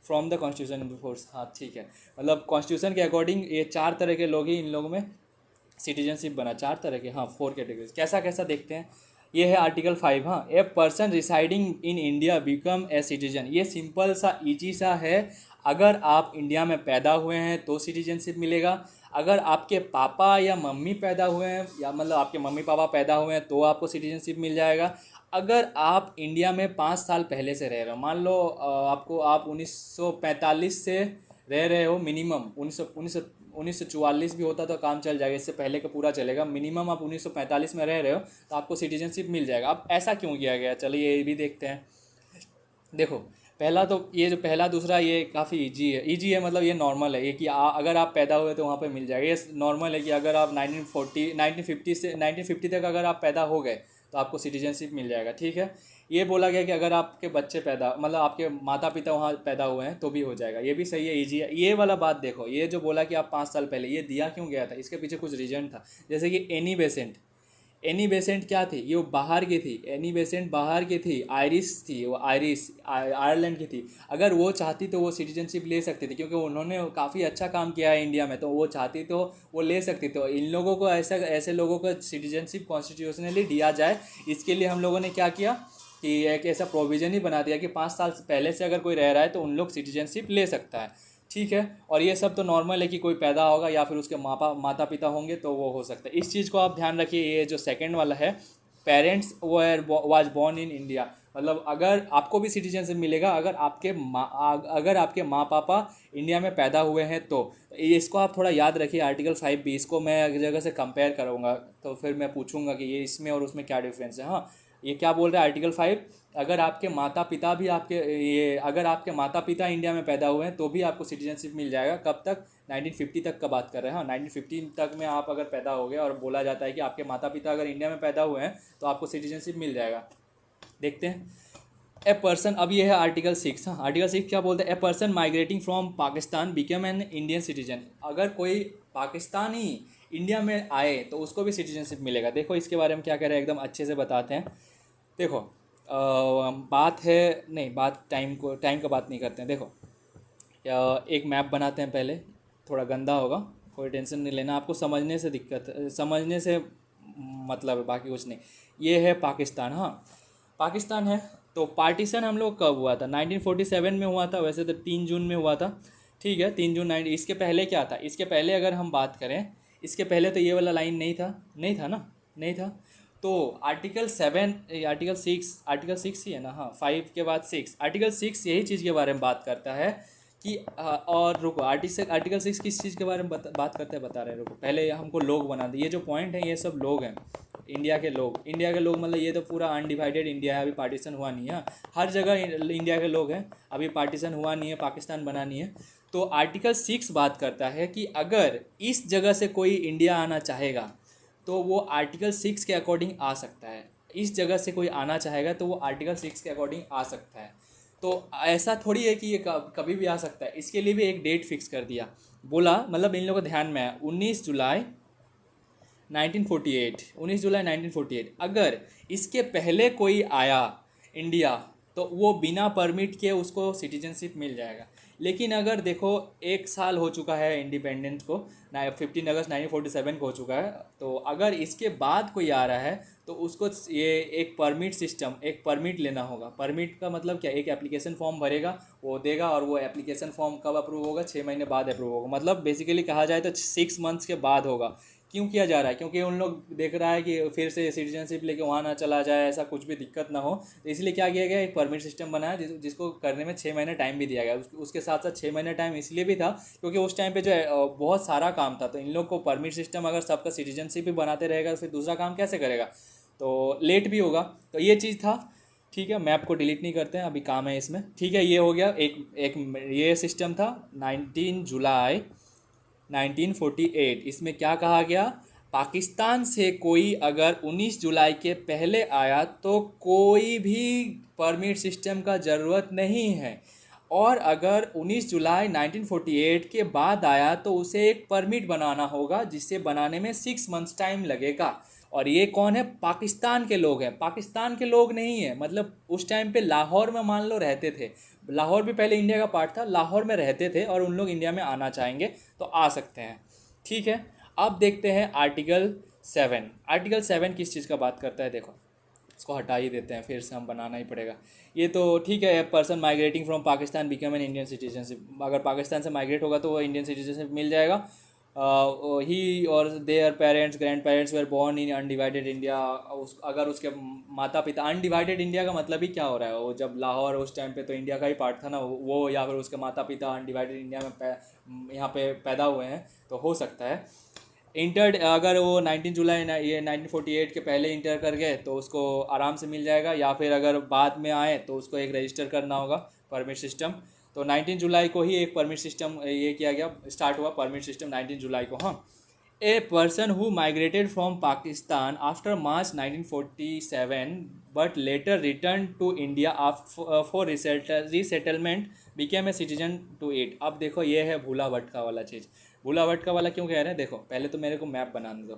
from the constitution in force. हाँ ठीक है, मतलब कॉन्स्टिट्यूशन के अकॉर्डिंग ये 4 तरह के लोग ही इन लोगों में सिटीजनशिप बना, 4 तरह के। हाँ 4 कैटेगरीज, कैसा कैसा देखते हैं। ये है आर्टिकल 5। हाँ, a person residing in India become a citizen. ये सिंपल सा ईजी सा है। अगर आप इंडिया में पैदा हुए हैं तो सिटीजनशिप मिलेगा। अगर आपके पापा या मम्मी पैदा हुए हैं, या मतलब आपके मम्मी पापा पैदा हुए हैं तो आपको सिटीजनशिप मिल जाएगा। अगर आप इंडिया में 5 साल पहले से रह रहे हो, मान लो आपको आप 1945 से रह रहे हो मिनिमम 1944 भी होता तो काम चल जाएगा, इससे पहले का पूरा चलेगा। मिनिमम आप 1945 में रह रहे हो तो आपको सिटीजनशिप मिल जाएगा। अब ऐसा क्यों किया गया, चलिए ये भी देखते हैं। देखो, पहला तो ये जो पहला दूसरा ये काफ़ी इजी है। इजी है मतलब ये नॉर्मल है, ये कि अगर आप पैदा हुए तो वहाँ पे मिल जाएगा। ये नॉर्मल है कि अगर आप 1950 से 1950 तक अगर आप पैदा हो गए तो आपको सिटीजनशिप मिल जाएगा, ठीक है। ये बोला गया कि अगर आपके बच्चे पैदा मतलब आपके माता पिता वहाँ पैदा हुए हैं तो भी हो जाएगा, ये भी सही है, इजी है। ये वाला बात देखो, ये जो बोला कि आप 5 साल पहले, ये दिया क्यों गया था, इसके पीछे कुछ रीजन था। जैसे कि एनी बेसेंट, एनी बेसेंट क्या थी, ये वो बाहर की थी। एनी बेसेंट बाहर की थी, आयरिश थी, वो आयरिश आयरलैंड की थी। अगर वो चाहती तो वो सिटीजनशिप ले सकती थी, क्योंकि उन्होंने काफ़ी अच्छा काम किया है इंडिया में, तो वो चाहती तो वो ले सकती। तो इन लोगों को ऐसे लोगों को सिटीजनशिप कॉन्स्टिट्यूशनली दिया जाए, इसके लिए हम लोगों ने क्या किया कि एक ऐसा प्रोविज़न ही बना दिया कि 5 साल पहले से अगर कोई रह रहा है तो उन लोग सिटीजनशिप ले सकता है, ठीक है। और ये सब तो नॉर्मल है कि कोई पैदा होगा या फिर उसके माता पिता होंगे तो वो हो सकता है। इस चीज़ को आप ध्यान रखिए। ये जो सेकंड वाला है, parents was born in India, मतलब अगर आपको भी सिटीजनशिप मिलेगा अगर आपके माँ पापा इंडिया में पैदा हुए हैं तो। इसको आप थोड़ा याद रखिए। आर्टिकल 5 भी, इसको मैं एक जगह से कंपेयर करूँगा तो फिर मैं पूछूंगा कि ये इसमें और उसमें क्या डिफरेंस है। हाँ, ये क्या बोल रहा है आर्टिकल 5, अगर आपके माता पिता भी आपके ये अगर आपके माता पिता इंडिया में पैदा हुए हैं तो भी आपको सिटीजनशिप मिल जाएगा। कब तक, 1950 तक का बात कर रहे हैं। हाँ, 1950 तक में आप अगर पैदा हो गए और बोला जाता है कि आपके माता पिता अगर इंडिया में पैदा हुए हैं तो आपको सिटीजनशिप मिल जाएगा। देखते हैं ए पर्सन, अब ये है आर्टिकल 6। हाँ, आर्टिकल 6 क्या बोलते हैं, a person migrating from Pakistan become an Indian citizen. अगर कोई पाकिस्तानी इंडिया में आए तो उसको भी सिटीजनशिप मिलेगा। देखो इसके बारे में क्या कह रहे हैं, एकदम अच्छे से बताते हैं। देखो बात है, नहीं बात टाइम का बात नहीं करते हैं। देखो एक मैप बनाते हैं पहले, थोड़ा गंदा होगा, कोई टेंशन नहीं लेना, आपको समझने से दिक्कत, समझने से मतलब है, बाकी कुछ नहीं। ये है पाकिस्तान। हाँ, पाकिस्तान है। तो पार्टीशन हम लोग कब हुआ था, 1947 में हुआ था। वैसे तो 3 जून में हुआ था, ठीक है, 3 जून 9। इसके पहले क्या था, इसके पहले अगर हम बात करें, इसके पहले तो ये वाला लाइन नहीं था, नहीं था ना, नहीं था। तो आर्टिकल 7, आर्टिकल 6 ही है ना, हाँ, 5 के बाद 6, आर्टिकल 6 यही चीज़ के बारे में बात करता है कि और रुको, आर्टिकल 6 किस चीज़ के बारे में बात करते हैं, बता रहे हैं। रुको, पहले हमको लोग बना दे। ये जो पॉइंट है ये सब लोग हैं, इंडिया के लोग मतलब ये तो पूरा अनडिवाइडेड इंडिया है, अभी पार्टीशन हुआ नहीं है। हर जगह इंडिया के लोग हैं, अभी पार्टीशन हुआ नहीं है, पाकिस्तान बना नहीं है। तो आर्टिकल 6 बात करता है कि अगर इस जगह से कोई इंडिया आना चाहेगा तो वो आर्टिकल 6 के अकॉर्डिंग आ सकता है। इस जगह से कोई आना चाहेगा तो वो आर्टिकल 6 के अकॉर्डिंग आ सकता है। तो ऐसा थोड़ी है कि ये कभी भी आ सकता है। इसके लिए भी एक डेट फिक्स कर दिया, बोला मतलब इन लोगों को ध्यान में है, 19 जुलाई 1948। अगर इसके पहले कोई आया इंडिया तो वो बिना परमिट के उसको सिटीजनशिप मिल जाएगा। लेकिन अगर देखो 1 साल हो चुका है इंडिपेंडेंस को, 15 अगस्त 1947 को हो चुका है, तो अगर इसके बाद कोई आ रहा है तो उसको ये एक परमिट सिस्टम, एक परमिट लेना होगा। परमिट का मतलब क्या, एक एप्लीकेशन फॉर्म भरेगा, वो देगा, और वो एप्लीकेशन फॉर्म कब अप्रूव होगा, 6 महीने बाद अप्रूव होगा। मतलब बेसिकली कहा जाए तो 6 मंथ्स के बाद होगा। क्यों किया जा रहा है, क्योंकि उन लोग देख रहा है कि फिर से सिटीजनशिप लेके वहाँ ना चला जाए, ऐसा कुछ भी दिक्कत ना हो। तो इसलिए क्या किया गया, एक परमिट सिस्टम बनाया जिसको करने में 6 महीने टाइम भी दिया गया। उसके साथ साथ 6 महीने टाइम इसलिए भी था क्योंकि उस टाइम पे जो है बहुत सारा काम था। तो इन लोग को परमिट सिस्टम अगर सबका सिटीजनशिप भी बनाते रहेगा तो फिर दूसरा काम कैसे करेगा, तो लेट भी होगा। तो ये चीज़ था, ठीक है। मैप को डिलीट नहीं करते हैं, अभी काम है इसमें, ठीक है। ये हो गया एक ये सिस्टम था 19 जुलाई 1948। इसमें क्या कहा गया, पाकिस्तान से कोई अगर 19 जुलाई के पहले आया तो कोई भी परमिट सिस्टम का ज़रूरत नहीं है। और अगर 19 जुलाई 1948 के बाद आया तो उसे एक परमिट बनाना होगा, जिसे बनाने में 6 मंथ्स टाइम लगेगा। और ये कौन है, पाकिस्तान के लोग हैं, पाकिस्तान के लोग नहीं है। मतलब उस टाइम पे लाहौर में मान लो रहते थे, लाहौर भी पहले इंडिया का पार्ट था, लाहौर में रहते थे और उन लोग इंडिया में आना चाहेंगे तो आ सकते हैं, ठीक है। अब देखते हैं आर्टिकल 7। आर्टिकल 7 किस चीज़ का बात करता है, देखो इसको हटा ही देते हैं, फिर से हम बनाना ही पड़ेगा। ये तो ठीक है, person migrating from Pakistan become an Indian citizenship, अगर पाकिस्तान से माइग्रेट होगा तो वो इंडियन सिटीजनशिप मिल जाएगा। He or their parents grandparents were born in undivided India. अगर उसके माता पिता, अनडिवाइडेड इंडिया का मतलब ही क्या हो रहा है, वो जब लाहौर उस टाइम पे तो इंडिया का ही पार्ट था ना वो, या फिर उसके माता पिता अनडिवाइडेड इंडिया में यहाँ पे पैदा हुए हैं तो हो सकता है। इंटर अगर वो 19 जुलाई ये 1948 के पहले इंटर कर गए तो उसको आराम से मिल जाएगा, या फिर अगर बाद में आए तो उसको एक रजिस्टर करना होगा परमिट सिस्टम। तो 19 जुलाई को ही एक परमिट सिस्टम ये किया गया, स्टार्ट हुआ परमिट सिस्टम 19 जुलाई को। हाँ, a person who migrated from Pakistan after March 1947 but later return to India for resettlement became a citizen to it. अब देखो ये है भूला भटका वाला चीज़। भूला भटका वाला क्यों कह रहे हैं, देखो पहले तो मेरे को मैप बनाने दो,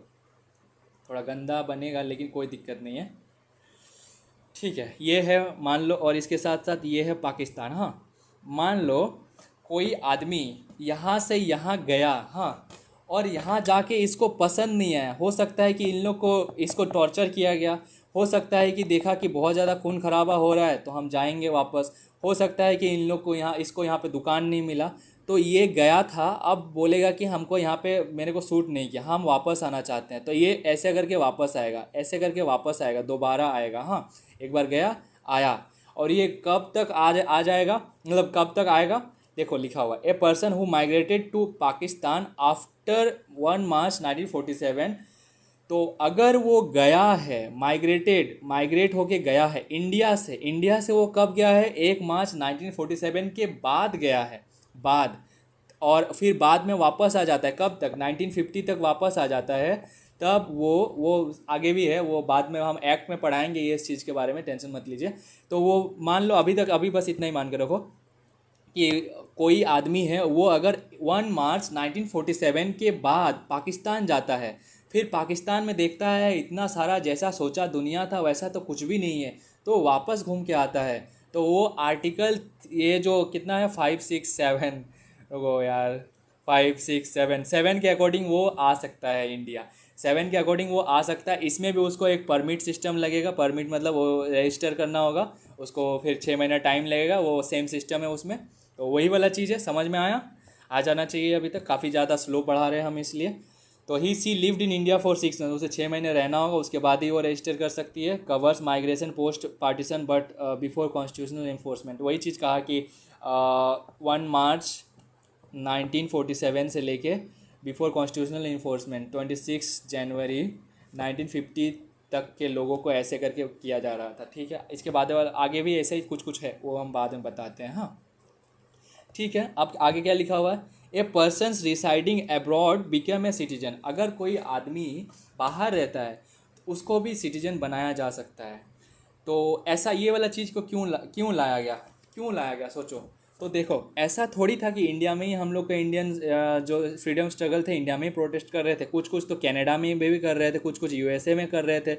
थोड़ा गंदा बनेगा लेकिन कोई दिक्कत नहीं है। ठीक है, ये है मान लो, और इसके साथ साथ ये है पाकिस्तान। हाँ, मान लो कोई आदमी यहाँ से यहाँ गया, हाँ, और यहाँ जाके इसको पसंद नहीं आया। हो सकता है कि इन लोग को इसको टॉर्चर किया गया, हो सकता है कि देखा कि बहुत ज़्यादा खून खराबा हो रहा है तो हम जाएंगे वापस, हो सकता है कि इन लोग को यहाँ पे दुकान नहीं मिला तो ये गया था, अब बोलेगा कि हमको यहाँ पे मेरे को सूट नहीं किया, हम वापस आना चाहते हैं, तो ये ऐसे करके वापस आएगा, ऐसे करके वापस आएगा, दोबारा आएगा। हाँ, एक बार गया आया, और ये कब तक आ जाएगा, मतलब कब तक आएगा, देखो लिखा हुआ a person who migrated to Pakistan after 1 March 1947। तो अगर वो गया है, माइग्रेट होके गया है इंडिया से वो कब गया है, 1 मार्च 1947 के बाद गया है, बाद, और फिर बाद में वापस आ जाता है, कब तक, 1950 तक वापस आ जाता है, तब वो आगे भी है, वो बाद में हम एक्ट में पढ़ाएंगे ये इस चीज़ के बारे में, टेंशन मत लीजिए। तो वो मान लो अभी बस इतना ही मान के रखो कि कोई आदमी है वो अगर 1 मार्च 1947 के बाद पाकिस्तान जाता है, फिर पाकिस्तान में देखता है इतना सारा जैसा सोचा दुनिया था वैसा तो कुछ भी नहीं है, तो वापस घूम के आता है, तो वो आर्टिकल ये जो कितना है 567, वो यार 5 6 7 के अकॉर्डिंग वो आ सकता है इंडिया, 7 के अकॉर्डिंग वो आ सकता है। इसमें भी उसको एक परमिट सिस्टम लगेगा, परमिट मतलब वो रजिस्टर करना होगा उसको, फिर 6 महीना टाइम लगेगा, वो सेम सिस्टम है उसमें। तो वही वाला चीज़ है, समझ में आया, आ जाना चाहिए, अभी तक काफ़ी ज़्यादा स्लो पढ़ा रहे हैं हम इसलिए। तो he see lived in India for 6 month, उसे 6 महीने रहना होगा, उसके बाद ही वो रजिस्टर कर सकती है। Covers migration post partition but before constitutional enforcement, वही चीज़ कहा कि 1 मार्च 1947 से लेके बिफोर कॉन्स्टिट्यूशनल इन्फोर्समेंट 26 जनवरी 1950 तक के लोगों को ऐसे करके किया जा रहा था। ठीक है, इसके बाद आगे भी ऐसे ही कुछ कुछ है, वो हम बाद में बताते हैं। हाँ, ठीक है, अब आगे क्या लिखा हुआ है, a person residing abroad become a citizen. अगर कोई आदमी बाहर रहता है तो उसको भी सिटीजन बनाया जा सकता है। तो ऐसा ये वाला चीज़ को क्यों लाया गया, सोचो। तो देखो ऐसा थोड़ी था कि इंडिया में ही हम लोग के इंडियन जो फ्रीडम स्ट्रगल थे इंडिया में ही प्रोटेस्ट कर रहे थे, कुछ कुछ तो कनाडा में भी कर रहे थे, कुछ कुछ यूएसए में कर रहे थे।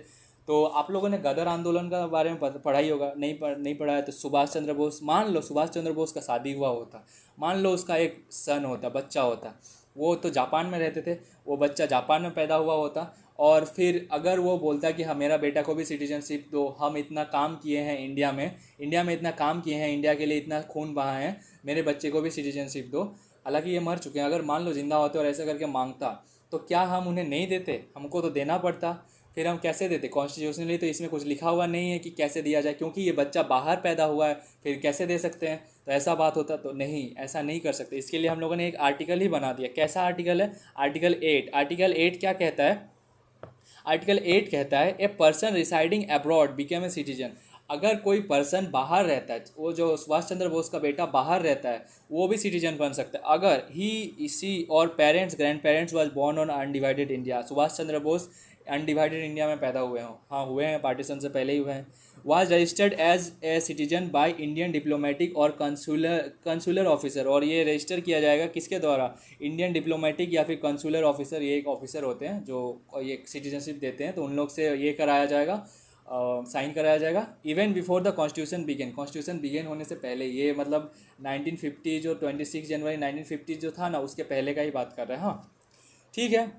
तो आप लोगों ने गदर आंदोलन का बारे में पढ़ा ही होगा, नहीं पढ़ा है तो सुभाष चंद्र बोस, मान लो सुभाष चंद्र बोस का शादी हुआ होता, मान लो उसका एक सन होता, बच्चा होता, वो तो जापान में रहते थे, वो बच्चा जापान में पैदा हुआ होता, और फिर अगर वो बोलता कि हाँ मेरा बेटा को भी सिटीजनशिप दो, हम इतना काम किए हैं इंडिया में इतना काम किए हैं, इंडिया के लिए इतना खून बहाए हैं, मेरे बच्चे को भी सिटीजनशिप दो। हालांकि ये मर चुके हैं, अगर मान लो जिंदा होते और ऐसा करके मांगता तो क्या हम उन्हें नहीं देते, हमको तो देना पड़ता, फिर हम कैसे देते, कॉन्स्टिट्यूशनली तो इसमें कुछ लिखा हुआ नहीं है कि कैसे दिया जाए, क्योंकि ये बच्चा बाहर पैदा हुआ है, फिर कैसे दे सकते हैं, तो ऐसा बात होता तो नहीं, ऐसा नहीं कर सकते। इसके लिए हम लोगों ने एक आर्टिकल ही बना दिया। कैसा आर्टिकल है, आर्टिकल 8। आर्टिकल 8 क्या कहता है, आर्टिकल 8 कहता है a person residing abroad become a citizen. अगर कोई पर्सन बाहर रहता है, वो जो सुभाष चंद्र बोस का बेटा बाहर रहता है, वो भी सिटीजन बन सकता है अगर ही इसी और parents grandparents was born on undivided India. Subhash Chandra Bose undivided India में पैदा हुए हों, हाँ हुए हैं, पार्टीशन से पहले ही हुए हैं। Was registered as a citizen by Indian diplomatic और कंसुलर ऑफिसर, और ये रजिस्टर किया जाएगा किसके द्वारा, इंडियन डिप्लोमेटिक या फिर कंसुलर ऑफिसर, ये एक ऑफिसर होते हैं जो ये सिटीजनशिप देते हैं, तो उन लोग से ये कराया जाएगा, साइन कराया जाएगा। Even before the constitution began, constitution began होने से पहले, ये मतलब 1950 जो 26 जनवरी 1950 जो था ना, उसके पहले का ही बात कर रहे हैं। हाँ, ठीक है,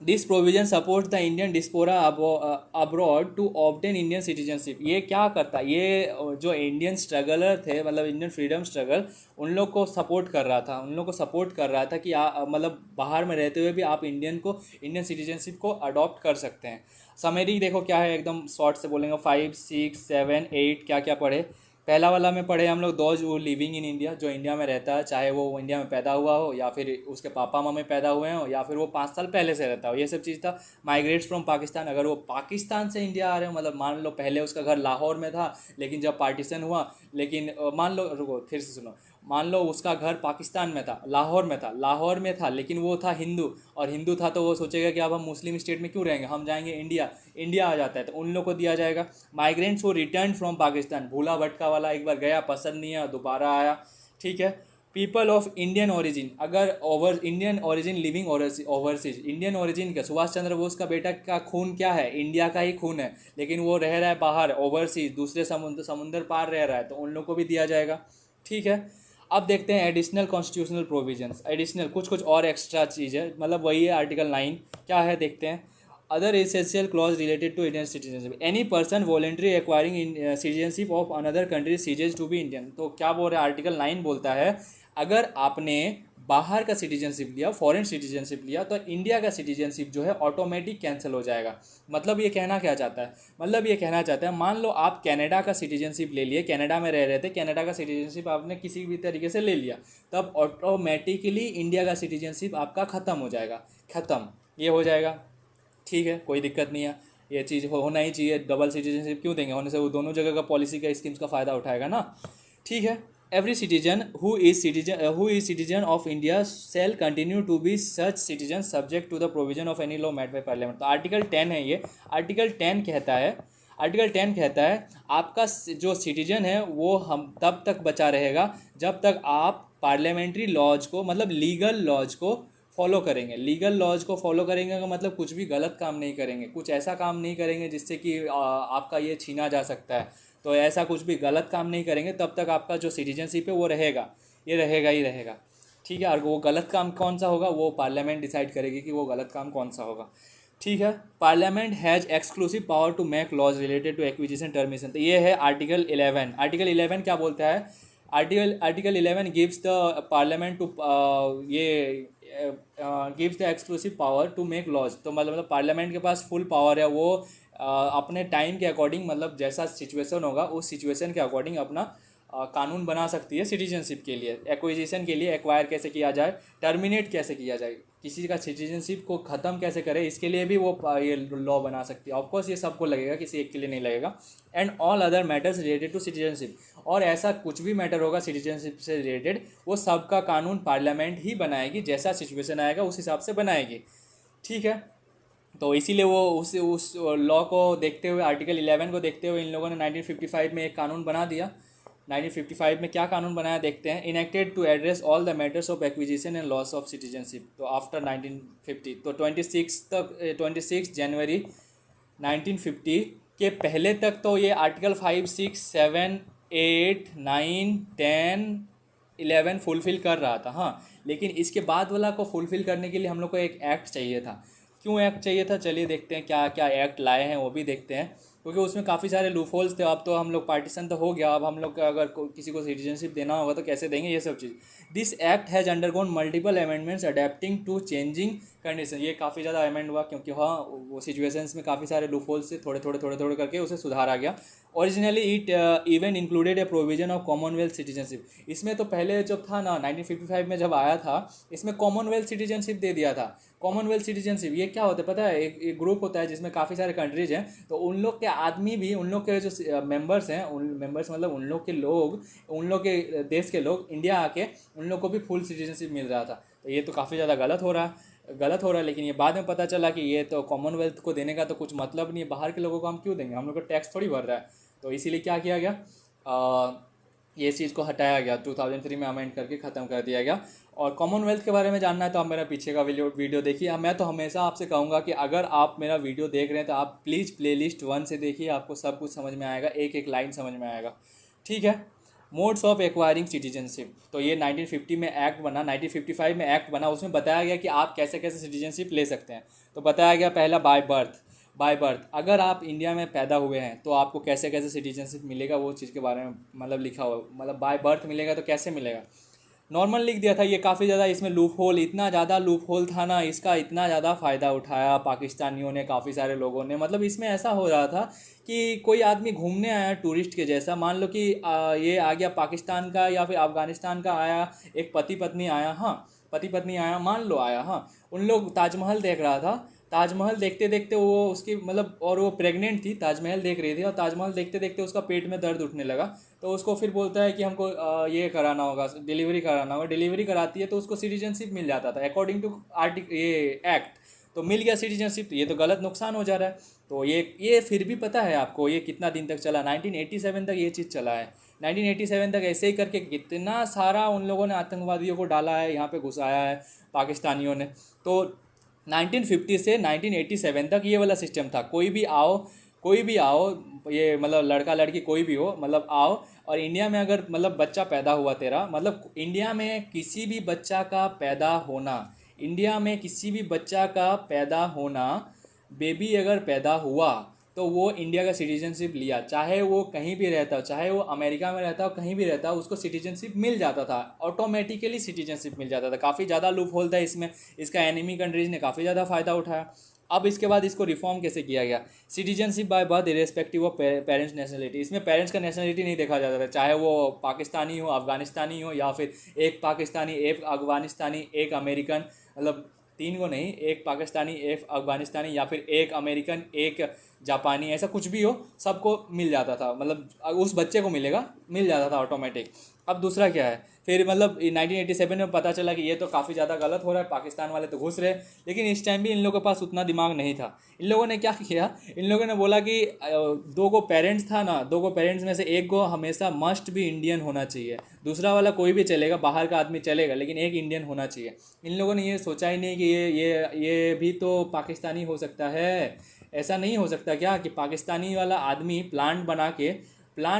this provision support the Indian diaspora abroad to obtain Indian citizenship. ये क्या करता, ये जो इंडियन स्ट्रगलर थे, मतलब इंडियन फ्रीडम स्ट्रगल, उन लोग को सपोर्ट कर रहा था, उन लोग को सपोर्ट कर रहा था कि मतलब बाहर में रहते हुए भी आप इंडियन सिटीजनशिप को अडॉप्ट कर सकते हैं। समरी देखो क्या है, एकदम शॉर्ट से बोलेंगे, 5, 6, 7, 8 क्या क्या पढ़े। पहला वाला में पढ़े हम लोग, दोज वो लिविंग इन इंडिया, जो इंडिया में रहता है, चाहे वो इंडिया में पैदा हुआ हो या फिर उसके पापा मम्मी पैदा हुए हो या फिर वो 5 साल पहले से रहता हो, ये सब चीज़ था। माइग्रेट्स फ्रॉम पाकिस्तान, अगर वो पाकिस्तान से इंडिया आ रहे हो, मतलब मान लो पहले उसका घर लाहौर में था, लेकिन जब पार्टीशन हुआ, लेकिन मान लो, रुको फिर से सुनो, मान लो उसका घर पाकिस्तान में था, लाहौर में था, लेकिन वो था हिंदू, और हिंदू था तो वो सोचेगा कि अब हम मुस्लिम स्टेट में क्यों रहेंगे, हम जाएंगे इंडिया, इंडिया आ जाता है तो उन लोग को दिया जाएगा। माइग्रेंट्स वो रिटर्न फ्रॉम पाकिस्तान, भूला भटका वाला, एक बार गया पसंद नहीं आया दोबारा आया, ठीक है। पीपल ऑफ इंडियन ओरिजिन, अगर over Indian origin living overseas, Indian origin का सुभाष चंद्र बोस का बेटा का खून क्या है, इंडिया का ही खून है, लेकिन वो रह रहा है बाहर ओवरसीज, दूसरे समुद्र पार रह रहा है, तो उन लोग को भी दिया जाएगा, ठीक है। अब देखते हैं एडिशनल कॉन्स्टिट्यूशनल प्रोविजंस, एडिशनल कुछ और एक्स्ट्रा चीज़ है, मतलब वही है आर्टिकल 9 क्या है देखते हैं। Other essential clause related to Indian citizenship, any person voluntary acquiring citizenship of another country ceases to be Indian. तो क्या बोल रहा है आर्टिकल 9 बोलता है, अगर आपने बाहर का सिटीजनशिप लिया, फॉरेन सिटीजनशिप लिया, तो इंडिया का सिटीजनशिप जो है ऑटोमेटिक कैंसिल हो जाएगा। मतलब ये कहना क्या चाहता है, मतलब ये कहना चाहता है, मान लो आप कनाडा का सिटीजनशिप ले लिए, कनाडा में रह रहे थे, कनाडा का सिटीजनशिप आपने किसी भी तरीके से ले लिया, तब ऑटोमेटिकली इंडिया का सिटीजनशिप आपका ख़त्म हो जाएगा, ख़त्म ये हो जाएगा, ठीक है, कोई दिक्कत नहीं है। ये चीज़ होना ही चाहिए, डबल सिटीजनशिप क्यों देंगे, होने से वो दोनों जगह का पॉलिसी का स्कीम्स का फ़ायदा उठाएगा ना, ठीक है। Every citizen who is citizen of India shall continue to be such citizen subject to the provision of any law made by parliament. तो आर्टिकल 10 है ये, आर्टिकल 10 कहता है आपका जो सिटीजन है वो हम तब तक बचा रहेगा जब तक आप पार्लियामेंट्री लॉज को, मतलब लीगल लॉज को फॉलो करेंगे। लीगल लॉज को फॉलो करेंगे का मतलब कुछ भी गलत काम नहीं करेंगे, कुछ ऐसा काम नहीं करेंगे जिससे कि आपका ये छीना जा सकता है, तो ऐसा कुछ भी गलत काम नहीं करेंगे, तब तक आपका जो सिटीजनशिप है वो रहेगा, ये रहेगा ही रहेगा, ठीक है। और वो गलत काम कौन सा होगा वो पार्लियामेंट डिसाइड करेगी कि वो गलत काम कौन सा होगा, ठीक है। Parliament has exclusive power to make laws related to acquisition termination, तो ये है आर्टिकल 11। आर्टिकल 11 क्या बोलता है, article 11 gives the parliament to ये gives the exclusive power to make laws. तो मतलब पार्लियामेंट के पास फुल पावर है, वो अपने टाइम के अकॉर्डिंग, मतलब जैसा सिचुएशन होगा उस सिचुएशन के अकॉर्डिंग अपना कानून बना सकती है सिटीजनशिप के लिए, एक्विजिशन के लिए, एक्वायर कैसे किया जाए, टर्मिनेट कैसे किया जाए, किसी का सिटीजनशिप को ख़त्म कैसे करे, इसके लिए भी वो ये लॉ बना सकती है। ऑफकोर्स ये सबको लगेगा, किसी एक के लिए नहीं लगेगा। And all other matters related to citizenship, और ऐसा कुछ भी मैटर होगा सिटीजनशिप से रिलेटेड, वो सबका कानून पार्लियामेंट ही बनाएगी, जैसा सिचुएशन आएगा उस हिसाब से बनाएगी, ठीक है। तो इसीलिए वो उस लॉ को देखते हुए, आर्टिकल 11 को देखते हुए इन लोगों ने 1955 में एक कानून बना दिया। 1955 में क्या कानून बनाया देखते हैं, enacted to address all the matters of acquisition and loss of citizenship. तो आफ्टर 1950, तो 26 जनवरी 1950 के पहले तक तो ये आर्टिकल 5, 6, 7, 8, 9, 10, 11 फुलफ़िल कर रहा था, हाँ। लेकिन इसके बाद वाला को फुलफ़िल करने के लिए हम लोग को एक एक्ट चाहिए था। क्यों एक्ट चाहिए था, चलिए देखते हैं क्या क्या एक्ट लाए हैं, वो भी देखते हैं, क्योंकि उसमें काफ़ी सारे लूपहोल्स थे। अब तो हम लोग पार्टीशन तो हो गया, अब हम लोग का अगर किसी को सिटीजनशिप देना होगा तो कैसे देंगे, ये सब चीज़। This act has undergone multiple amendments adapting to changing condition. ये काफ़ी ज़्यादा अमेंड हुआ, क्योंकि हाँ वो सिचुएशंस में काफ़ी सारे लूपहोल्स थे, थोड़े करके उसे सुधारा गया। Originally it even included A provision of Commonwealth citizenship. इसमें तो पहले जब था ना 1955 में जब आया था, इसमें कॉमनवेल्थ सिटीजनशिप दे दिया था। कॉमनवेल्थ सिटीजनशिप ये क्या होता है पता है, एक ग्रुप होता है जिसमें काफ़ी सारे कंट्रीज हैं, तो उन लोग के आदमी भी, उन लोग के जो मेंबर्स हैं, उन मेंबर्स मतलब उन लोग के लोग, उन लोग के देश के लोग इंडिया आके उन लोग को भी फुल सिटीजनशिप मिल रहा था। तो ये तो काफ़ी ज़्यादा गलत हो रहा है। लेकिन ये बाद में पता चला कि ये तो कॉमनवेल्थ को देने का तो कुछ मतलब नहीं है, बाहर के लोगों को हम क्यों देंगे, हम लोग को टैक्स थोड़ी भर रहा है। तो इसीलिए क्या किया गया, ये चीज़ को हटाया गया, 2003 में अमेंड करके ख़त्म कर दिया गया। और कॉमनवेल्थ के बारे में जानना है तो आप मेरा पीछे का वीडियो देखिए। मैं तो हमेशा आपसे कहूँगा कि अगर आप मेरा वीडियो देख रहे हैं तो आप प्लीज़ प्लेलिस्ट 1 से देखिए, आपको सब कुछ समझ में आएगा, एक एक लाइन समझ में आएगा, ठीक है। Modes of acquiring citizenship. तो ये 1950 में एक्ट बना, 1955 में एक्ट बना, उसमें बताया गया कि आप कैसे कैसे सिटीजनशिप ले सकते हैं। तो बताया गया पहला बाय बर्थ। बाय बर्थ, अगर आप इंडिया में पैदा हुए हैं तो आपको कैसे कैसे सिटीजनशिप मिलेगा, वो चीज़ के बारे में मतलब लिखा हुआ, मतलब बाय बर्थ मिलेगा तो कैसे मिलेगा। नॉर्मल लिख दिया था। ये काफ़ी ज़्यादा इसमें लूप होल, इतना ज़्यादा लूप होल था ना, इसका इतना ज़्यादा फ़ायदा उठाया पाकिस्तानियों ने, काफ़ी सारे लोगों ने। मतलब इसमें ऐसा हो रहा था कि कोई आदमी घूमने आया टूरिस्ट के जैसा, मान लो कि ये आ गया पाकिस्तान का या फिर अफ़गानिस्तान का आया, एक पति पत्नी आया, हाँ पति पत्नी आया, मान लो आया, हाँ उन लोग ताजमहल देख रहा था। ताजमहल देखते देखते वो उसकी मतलब, और वो प्रेग्नेंट थी, ताजमहल देख रही थी, और ताजमहल देखते देखते उसका पेट में दर्द उठने लगा। तो उसको फिर बोलता है कि हमको ये कराना होगा, डिलीवरी कराना होगा। डिलीवरी कराती है तो उसको सिटीजनशिप मिल जाता था अकॉर्डिंग टू ये एक्ट। तो मिल गया सिटीजनशिप, तो ये तो गलत नुकसान हो जा रहा है। तो ये फिर भी पता है आपको ये कितना दिन तक चला, 1987 तक ये चीज़ चला है। 1987 तक ऐसे ही करके कितना सारा उन लोगों ने आतंकवादियों को डाला है, यहाँ पे घुसाया है पाकिस्तानियों ने। तो 1950 से 1987 तक ये वाला सिस्टम था, कोई भी आओ, ये मतलब लड़का लड़की कोई भी हो, मतलब आओ, और इंडिया में अगर मतलब बच्चा पैदा हुआ तेरा, मतलब इंडिया में किसी भी बच्चा का पैदा होना, इंडिया में किसी भी बच्चा का पैदा होना, बेबी अगर पैदा हुआ तो वो इंडिया का सिटीजनशिप लिया, चाहे वो कहीं भी रहता हो, चाहे वो अमेरिका में रहता हो, कहीं भी रहता हो, उसको सिटीजनशिप मिल जाता था, ऑटोमेटिकली सिटीजनशिप मिल जाता था। काफ़ी ज़्यादा लूप होल था इसमें, इसका एनिमी कंट्रीज़ ने काफ़ी ज़्यादा फ़ायदा उठाया। अब इसके बाद इसको रिफॉर्म कैसे किया गया, citizenship by birth irrespective of parents nationality. इसमें पेरेंट्स का नेशनलिटी नहीं देखा जाता था, चाहे वो पाकिस्तानी हो, अफगानिस्तानी हो, या फिर एक पाकिस्तानी, एक अफगानिस्तानी, एक अमेरिकन, मतलब तीन को नहीं, एक पाकिस्तानी, एक अफगानिस्तानी, या फिर एक अमेरिकन, एक जापानी, ऐसा कुछ भी हो, सबको मिल जाता था, मतलब उस बच्चे को मिल जाता था ऑटोमेटिक। अब दूसरा क्या है, फिर मतलब 1987 में पता चला कि ये तो काफ़ी ज़्यादा गलत हो रहा है, पाकिस्तान वाले तो घुस रहे, लेकिन इस टाइम भी इन लोगों के पास उतना दिमाग नहीं था। इन लोगों ने क्या किया, इन लोगों ने बोला कि दो को पेरेंट्स था ना, दो को पेरेंट्स में से एक को हमेशा मस्ट भी इंडियन होना चाहिए, दूसरा वाला कोई भी चलेगा, बाहर का आदमी चलेगा, लेकिन एक इंडियन होना चाहिए। इन लोगों ने ये सोचा ही नहीं कि ये भी तो पाकिस्तानी हो सकता है। ऐसा नहीं हो सकता क्या कि पाकिस्तानी वाला आदमी प्लान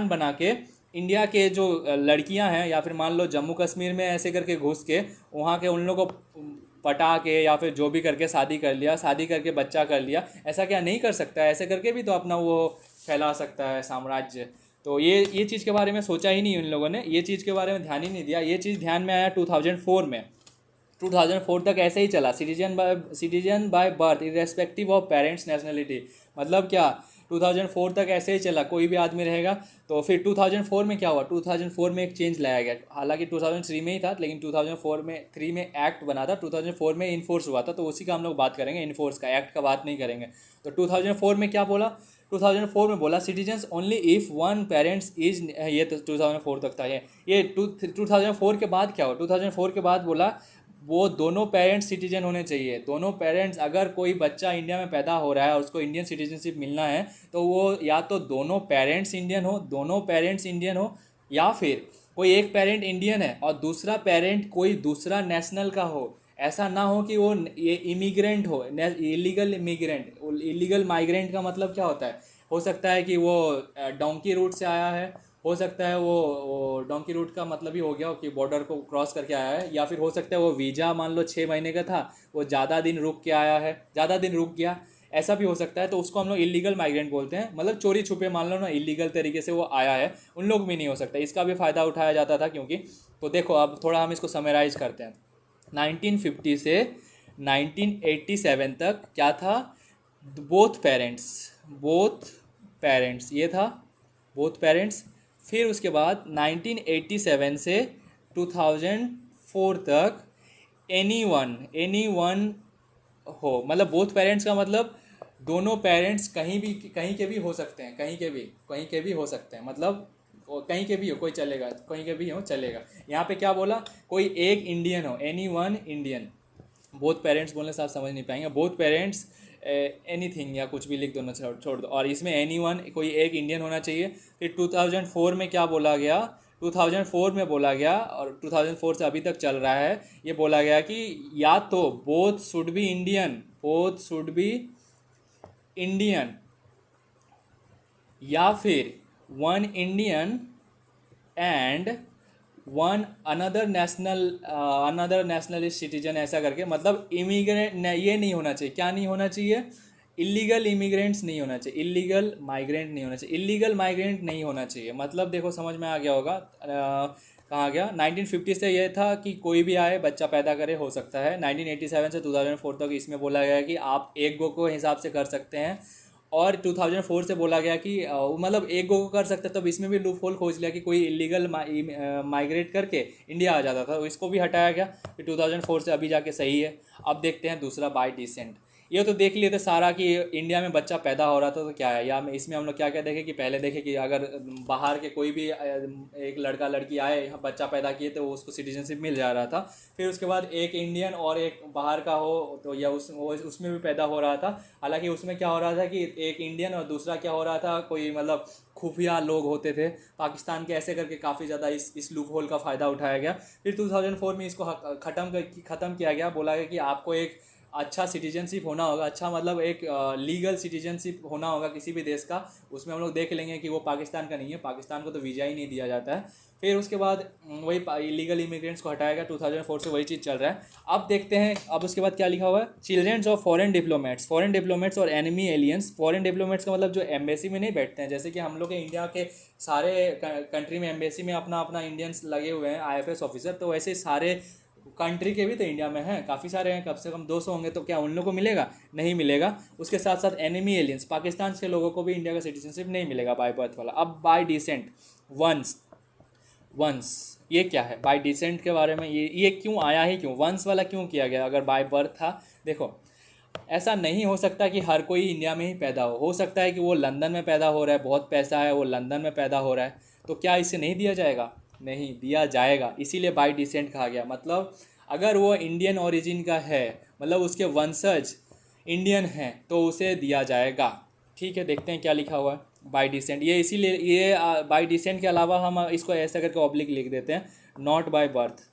बना के इंडिया के जो लड़कियां हैं, या फिर मान लो जम्मू कश्मीर में ऐसे करके घुस के वहाँ के उन लोगों को पटा के या फिर जो भी करके शादी कर लिया, शादी करके बच्चा कर लिया, ऐसा क्या नहीं कर सकता है? ऐसे करके भी तो अपना वो फैला सकता है साम्राज्य। तो ये चीज़ के बारे में सोचा ही नहीं उन लोगों ने, ये चीज़ के बारे में ध्यान ही नहीं दिया। ये चीज़ ध्यान में आया 2004 में। 2004 तक ऐसे ही चला, citizen by birth irrespective of parents nationality. मतलब क्या, 2004 तक ऐसे ही चला, कोई भी आदमी रहेगा। तो फिर 2004 में क्या हुआ, 2004 में एक चेंज लाया गया, हालांकि 2003 में ही था, लेकिन 3 में एक्ट बना था, 2004 में इन्फोर्स हुआ था, तो उसी का हम लोग बात करेंगे, इन्फोर्स का, एक्ट का बात नहीं करेंगे। तो 2004 में क्या बोला, 2004 में बोला citizens only if one parents is, ये तो 2004 तक था। ये 2004 के बाद क्या हुआ, 2004 के बाद बोला वो दोनों पेरेंट्स सिटीजन होने चाहिए। दोनों पेरेंट्स, अगर कोई बच्चा इंडिया में पैदा हो रहा है और उसको इंडियन सिटीजनशिप मिलना है, तो वो या तो दोनों पेरेंट्स इंडियन हो, या फिर कोई एक पेरेंट इंडियन है और दूसरा पेरेंट कोई दूसरा नेशनल का हो। ऐसा ना हो कि वो ये इमिग्रेंट हो, इलीगल इमिग्रेंट। इलीगल माइग्रेंट का मतलब क्या होता है, हो सकता है कि वो डोंकी रूट से आया है, हो सकता है वो डोंकी रूट का मतलब ही हो गया कि बॉर्डर को क्रॉस करके आया है, या फिर हो सकता है वो वीज़ा मान लो 6 महीने का था, वो ज़्यादा दिन रुक के आया है, ज़्यादा दिन रुक गया, ऐसा भी हो सकता है। तो उसको हम लोग इलीगल माइग्रेंट बोलते हैं, मतलब चोरी छुपे मान लो ना, इलीगल तरीके से वो आया है, उन लोग भी नहीं हो सकता। इसका भी फ़ायदा उठाया जाता था क्योंकि। तो देखो अब थोड़ा हम इसको समराइज करते हैं। 1950 से 1987 तक क्या था, बोथ पेरेंट्स ये था, बोथ पेरेंट्स। फिर उसके बाद 1987 से 2004 तक एनी वन हो, मतलब बोथ पेरेंट्स का मतलब दोनों पेरेंट्स कहीं के भी हो सकते हैं, कहीं के भी हो सकते हैं, मतलब कहीं के भी हो, कोई चलेगा, कहीं के भी हो चलेगा। यहाँ पे क्या बोला, कोई एक इंडियन हो, any one Indian. Both parents बोलने से आप समझ नहीं पाएंगे, बोथ पेरेंट्स एनीथिंग या कुछ भी लिख दो ना, छोड़ दो, और इसमें एनी वन कोई एक इंडियन होना चाहिए। फिर 2004 में क्या बोला गया, 2004 में बोला गया, और 2004 से अभी तक चल रहा है, ये बोला गया कि या तो बोथ शुड बी इंडियन, या फिर one Indian and one another nationalist citizen, ऐसा करके, मतलब इमिग्रेंट ये नहीं होना चाहिए। क्या नहीं होना चाहिए? इलीगल इमिग्रेंट्स नहीं होना चाहिए, इलीगल माइग्रेंट नहीं होना चाहिए, इलीगल माइग्रेंट नहीं होना चाहिए। मतलब देखो समझ में आ गया होगा। कहाँ गया? 1950 से ये था कि कोई भी आए बच्चा पैदा करे, हो सकता है। 1987 से 2004 तक इसमें बोला गया है कि आप एक गो को हिसाब से कर सकते हैं। और 2004 से बोला गया कि मतलब एक गो को कर सकते हैं। तब इसमें भी लूप होल खोज लिया कि कोई इलीगल माइग्रेट करके इंडिया आ जाता था, तो इसको भी हटाया गया कि 2004 से अभी जाके सही है। अब देखते हैं दूसरा, बाय डिसेंट। ये तो देख लिए थे सारा कि इंडिया में बच्चा पैदा हो रहा था तो क्या है, या इसमें हम लोग क्या क्या देखे कि पहले देखे कि अगर बाहर के कोई भी एक लड़का लड़की आए यहाँ बच्चा पैदा किए तो उसको सिटीजनशिप मिल जा रहा था। फिर उसके बाद एक इंडियन और एक बाहर का हो तो या उसमें भी पैदा हो रहा था। हालांकि उसमें क्या हो रहा था कि एक इंडियन और दूसरा क्या हो रहा था, कोई मतलब खुफिया लोग होते थे पाकिस्तान के, ऐसे करके काफ़ी ज़्यादा इस लूप होल का फ़ायदा उठाया गया। फिर 2004 में इसको ख़त्म किया गया। बोला गया कि आपको एक अच्छा सिटीजनशिप होना होगा, अच्छा मतलब एक लीगल सिटीजनशिप होना होगा किसी भी देश का। उसमें हम लोग देख लेंगे कि वो पाकिस्तान का नहीं है, पाकिस्तान को तो वीज़ा ही नहीं दिया जाता है। फिर उसके बाद वही इलीगल इमिग्रेंट्स को हटाया गया। 2004 से वही चीज़ चल रहा है। अब देखते हैं अब उसके बाद क्या लिखा हुआ है। चिल्ड्रेंस ऑफ फॉरेन डिप्लोमेट्स और एनिमी एलियंस। फॉरेन डिप्लोमेट्स का मतलब जो एम्बेसी में नहीं बैठते हैं, जैसे कि हम लोग के इंडिया के सारे कंट्री में एम्बेसी में अपना अपना इंडियंस लगे हुए हैं IFS ऑफिसर, तो वैसे सारे कंट्री के भी तो इंडिया में हैं, काफ़ी सारे हैं, कम से कम 200 होंगे। तो क्या उन लोगों को मिलेगा? नहीं मिलेगा। उसके साथ साथ एनिमी एलियंस, पाकिस्तान के लोगों को भी इंडिया का सिटीजनशिप नहीं मिलेगा बाय बर्थ वाला। अब बाय डिसेंट, वंस वंस ये क्या है? बाय डिसेंट के बारे में ये क्यों आया ही क्यों? वंस वाला क्यों किया गया अगर बाय बर्थ था? देखो ऐसा नहीं हो सकता कि हर कोई इंडिया में ही पैदा हो सकता है कि वो लंदन में पैदा हो रहा है, बहुत पैसा है, वो लंदन में पैदा हो रहा है, तो क्या इसे नहीं दिया जाएगा? नहीं दिया जाएगा। इसीलिए बाय डिसेंट कहा गया। मतलब अगर वो इंडियन ओरिजिन का है, मतलब उसके वंशज इंडियन हैं, तो उसे दिया जाएगा। ठीक है, देखते हैं क्या लिखा हुआ है बाय डिसेंट। ये इसीलिए ये बाय डिसेंट के अलावा हम इसको ऐसा करके ऑब्लिक लिख देते हैं, not by birth.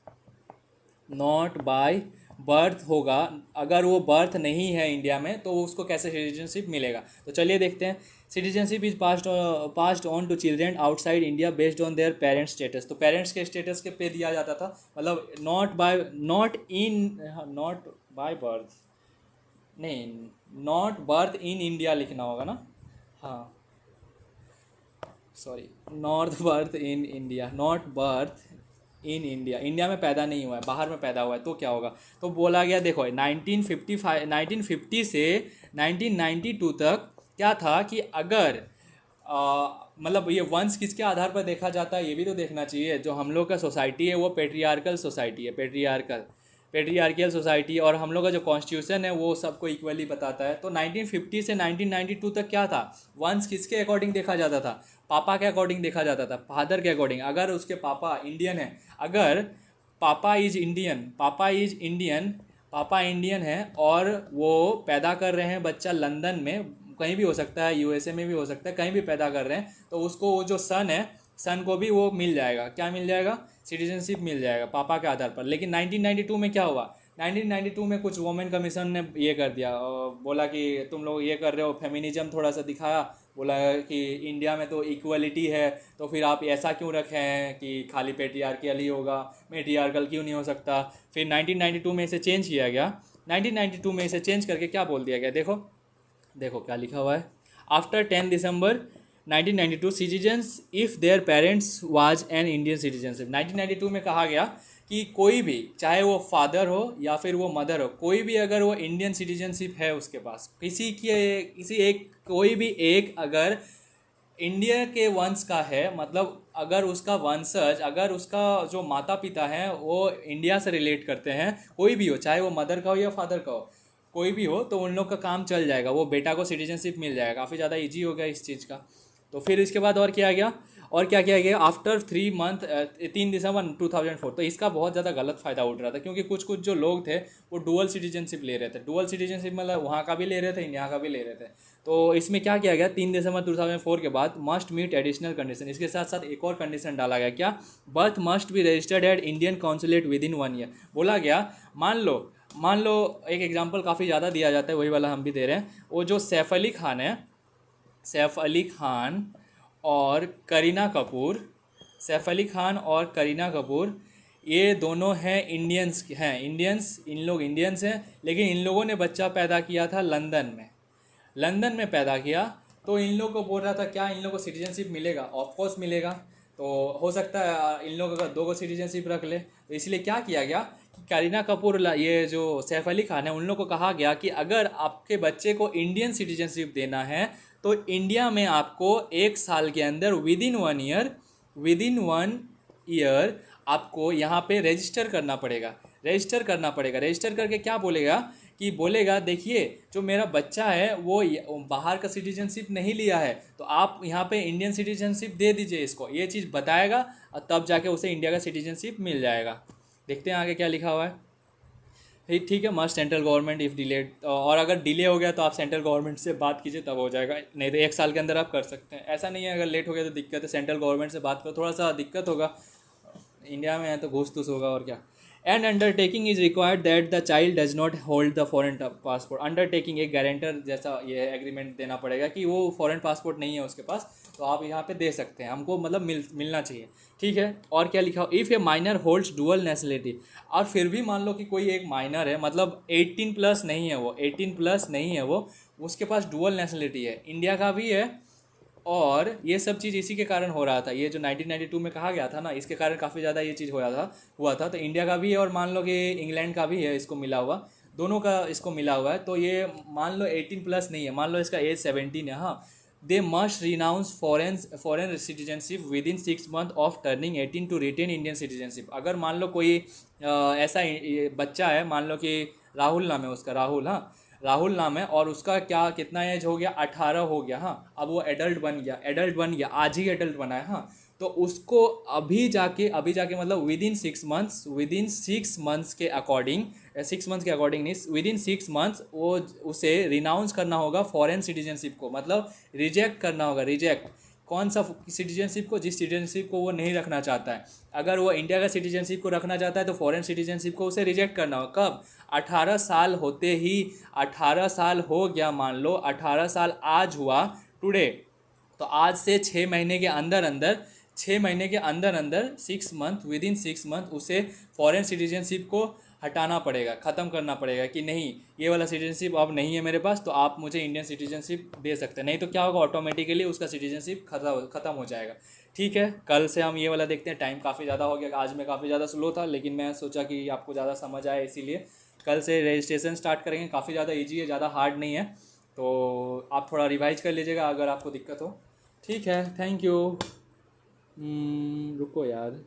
Not by birth होगा। अगर वो बर्थ नहीं है इंडिया में तो उसको कैसे सिटीजनशिप मिलेगा? तो चलिए देखते हैं। Citizenship is passed on to children outside India based on their parents status. तो पेरेंट्स के स्टेटस के पे दिया जाता था, मतलब नॉट बाय बर्थ नहीं, नॉट बर्थ इन इंडिया लिखना होगा ना। हाँ sorry, north birth in India, not birth in India. India में पैदा नहीं हुआ है, बाहर में पैदा हुआ है, तो क्या होगा? तो बोला गया देखो 1950 से 1992 तक क्या था कि अगर मतलब ये वंश किसके आधार पर देखा जाता है ये भी तो देखना चाहिए। जो हम लोग का सोसाइटी है वो पेट्रियार्कल सोसाइटी है, पेट्रियार्कियल सोसाइटी, और हम लोग का जो कॉन्स्टिट्यूशन है वो सबको इक्वली बताता है। तो 1950 से 1992 तक क्या था? वंश किसके अकॉर्डिंग देखा जाता था? पापा के अकॉर्डिंग देखा जाता था, फादर के अकॉर्डिंग। अगर उसके पापा इंडियन है, अगर पापा इंडियन है और वो पैदा कर रहे हैं बच्चा लंदन में, कहीं भी हो सकता है, USA में भी हो सकता है, कहीं भी पैदा कर रहे हैं, तो उसको वो जो सन है, सन को भी वो मिल जाएगा। क्या मिल जाएगा? सिटीजनशिप मिल जाएगा पापा के आधार पर। लेकिन 1992 में क्या हुआ? 1992 में कुछ वोमेन कमीशन ने ये कर दिया, बोला कि तुम लोग ये कर रहे हो, फेमिनिज्म थोड़ा सा दिखाया, बोला कि इंडिया में तो इक्वलिटी है, तो फिर आप ऐसा क्यों रखे हैं कि खाली पेट्रियार्कियल ही होगा, मेट्रियार्कल क्यों नहीं हो सकता? फिर 1992 में इसे चेंज किया गया। 1992 में इसे चेंज करके क्या बोल दिया गया? देखो देखो क्या लिखा हुआ है। After 10 December 1992 citizens if their parents was an Indian citizenship. 1992 में कहा गया कि कोई भी, चाहे वो फादर हो या फिर वो मदर हो, कोई भी अगर वो इंडियन सिटीजनशिप है उसके पास, किसी एक कोई भी एक अगर इंडिया के वंश का है, मतलब अगर उसका वंशज, अगर उसका जो माता पिता हैं वो इंडिया से रिलेट करते हैं, कोई भी हो, चाहे वो मदर का हो या फादर का हो, कोई भी हो, तो उन लोग का काम चल जाएगा, वो बेटा को सिटीजनशिप मिल जाएगा। काफ़ी ज़्यादा इजी हो गया इस चीज़ का। तो फिर इसके बाद और क्या गया, और क्या किया गया? आफ्टर 3 मंथ 3 दिसंबर 2004। तो इसका बहुत ज़्यादा गलत फ़ायदा उठ रहा था, क्योंकि कुछ कुछ जो लोग थे वो डुअल सिटीजनशिप ले रहे थे। डुअल सिटीजनशिप मतलब वहाँ का भी ले रहे थे, इंडिया का भी ले रहे थे। तो इसमें क्या किया गया? 3 दिसंबर 2004 के बाद मस्ट मीट एडिशनल कंडीशन। इसके साथ साथ एक और कंडीशन डाला गया, क्या? Birth must be registered at Indian consulate with in 1 year. बोला गया मान लो एक एग्जांपल काफ़ी ज़्यादा दिया जाता है, वही वाला हम भी दे रहे हैं। वो जो सैफ अली खान है, सैफ अली खान और करीना कपूर, सैफ अली खान और करीना कपूर ये दोनों इंडियंस, इन लोग इंडियंस हैं, लेकिन इन लोगों ने बच्चा पैदा किया था लंदन में। लंदन में पैदा किया, तो इन लोगों को बोल रहा था क्या इन लोगों को सिटीजनशिप मिलेगा? ऑफ कोर्स मिलेगा। तो हो सकता है इन लोगों का दो को सिटीजनशिप रख ले, तो इसलिए क्या किया गया कि करीना कपूर ये जो सैफ अली खान है उन लोगों को कहा गया कि अगर आपके बच्चे को इंडियन सिटीजनशिप देना है तो इंडिया में आपको 1 साल के अंदर विद इन 1 ईयर आपको यहाँ पे रजिस्टर करके क्या बोलेगा कि बोलेगा देखिए जो मेरा बच्चा है वो बाहर का सिटीजनशिप नहीं लिया है, तो आप यहाँ पे इंडियन सिटीजनशिप दे दीजिए इसको, ये चीज़ बताएगा और तब जाके उसे इंडिया का सिटीजनशिप मिल जाएगा। देखते हैं आगे क्या लिखा हुआ है। ठीक है, must central government if delayed, और अगर डिले हो गया तो आप सेंट्रल गवर्नमेंट से बात कीजिए तब हो जाएगा, नहीं तो 1 साल के अंदर आप कर सकते हैं। ऐसा नहीं है अगर लेट हो गया तो दिक्कत है, सेंट्रल गवर्नमेंट से बात करो, थोड़ा सा दिक्कत होगा, इंडिया में है तो घूस तूस होगा और क्या। And undertaking is required that the child does not hold the foreign passport. Undertaking एक गारंटर जैसा ये एग्रीमेंट देना पड़ेगा कि वो फॉरेन पासपोर्ट नहीं है उसके पास, तो आप यहाँ पे दे सकते हैं, हमको मतलब मिलना चाहिए। ठीक है, और क्या लिखा हो, if A minor holds dual nationality, और फिर भी मान लो कि कोई एक माइनर है, मतलब 18+ नहीं है वो, 18+ नहीं है वो, उसके पास डुअल नेशनलिटी है, इंडिया का भी है, और ये सब चीज़ इसी के कारण हो रहा था, ये जो 1992 में कहा गया था ना, इसके कारण काफ़ी ज़्यादा ये चीज़ हुआ था। तो इंडिया का भी है और मान लो कि इंग्लैंड का भी है इसको मिला हुआ, दोनों का इसको मिला हुआ है। तो ये मान लो 18+ नहीं है, मान लो इसका एज 17 है, हाँ, they must renounce foreign citizenship within 6 month of turning 18 to retain Indian citizenship. अगर मान लो कोई ऐसा बच्चा है, मान लो कि राहुल नाम है उसका, राहुल नाम है, और उसका कितना एज हो गया, 18 हो गया, हाँ, अब वो एडल्ट बन गया, आज ही एडल्ट बना है, हाँ, तो उसको अभी जाके मतलब विद इन 6 मंथ्स के अकॉर्डिंग, 6 मंथ्स के अकॉर्डिंग नहीं, विद इन 6 मंथ्स वो उसे रिनाउंस करना होगा फॉरेन सिटीजनशिप को, मतलब रिजेक्ट करना होगा, कौन सा सिटीजनशिप को, जिस सिटीजनशिप को वो नहीं रखना चाहता है। अगर वो इंडिया का सिटीजनशिप को रखना चाहता है तो फॉरेन सिटीजनशिप को उसे रिजेक्ट करना होगा। कब? 18 साल होते ही, 18 साल हो गया, मान लो 18 साल आज हुआ टुडे, तो आज से 6 महीने के अंदर 6 मंथ, विद इन 6 मंथ उसे फॉरेन सिटीजनशिप को हटाना पड़ेगा, ख़त्म करना पड़ेगा कि नहीं ये वाला सिटीजनशिप अब नहीं है मेरे पास, तो आप मुझे इंडियन सिटीजनशिप दे सकते हैं, नहीं तो क्या होगा, ऑटोमेटिकली उसका सिटीजनशिप ख़त्म हो जाएगा। ठीक है, कल से हम ये वाला देखते हैं। टाइम काफ़ी ज़्यादा हो गया, आज मैं काफ़ी ज़्यादा स्लो था, लेकिन मैं सोचा कि आपको ज़्यादा समझ आए, इसीलिए कल से रजिस्ट्रेशन स्टार्ट करेंगे। काफ़ी ज़्यादा ईजी है, ज़्यादा हार्ड नहीं है, तो आप थोड़ा रिवाइज कर लीजिएगा अगर आपको दिक्कत हो। ठीक है, थैंक यू। रुको यार।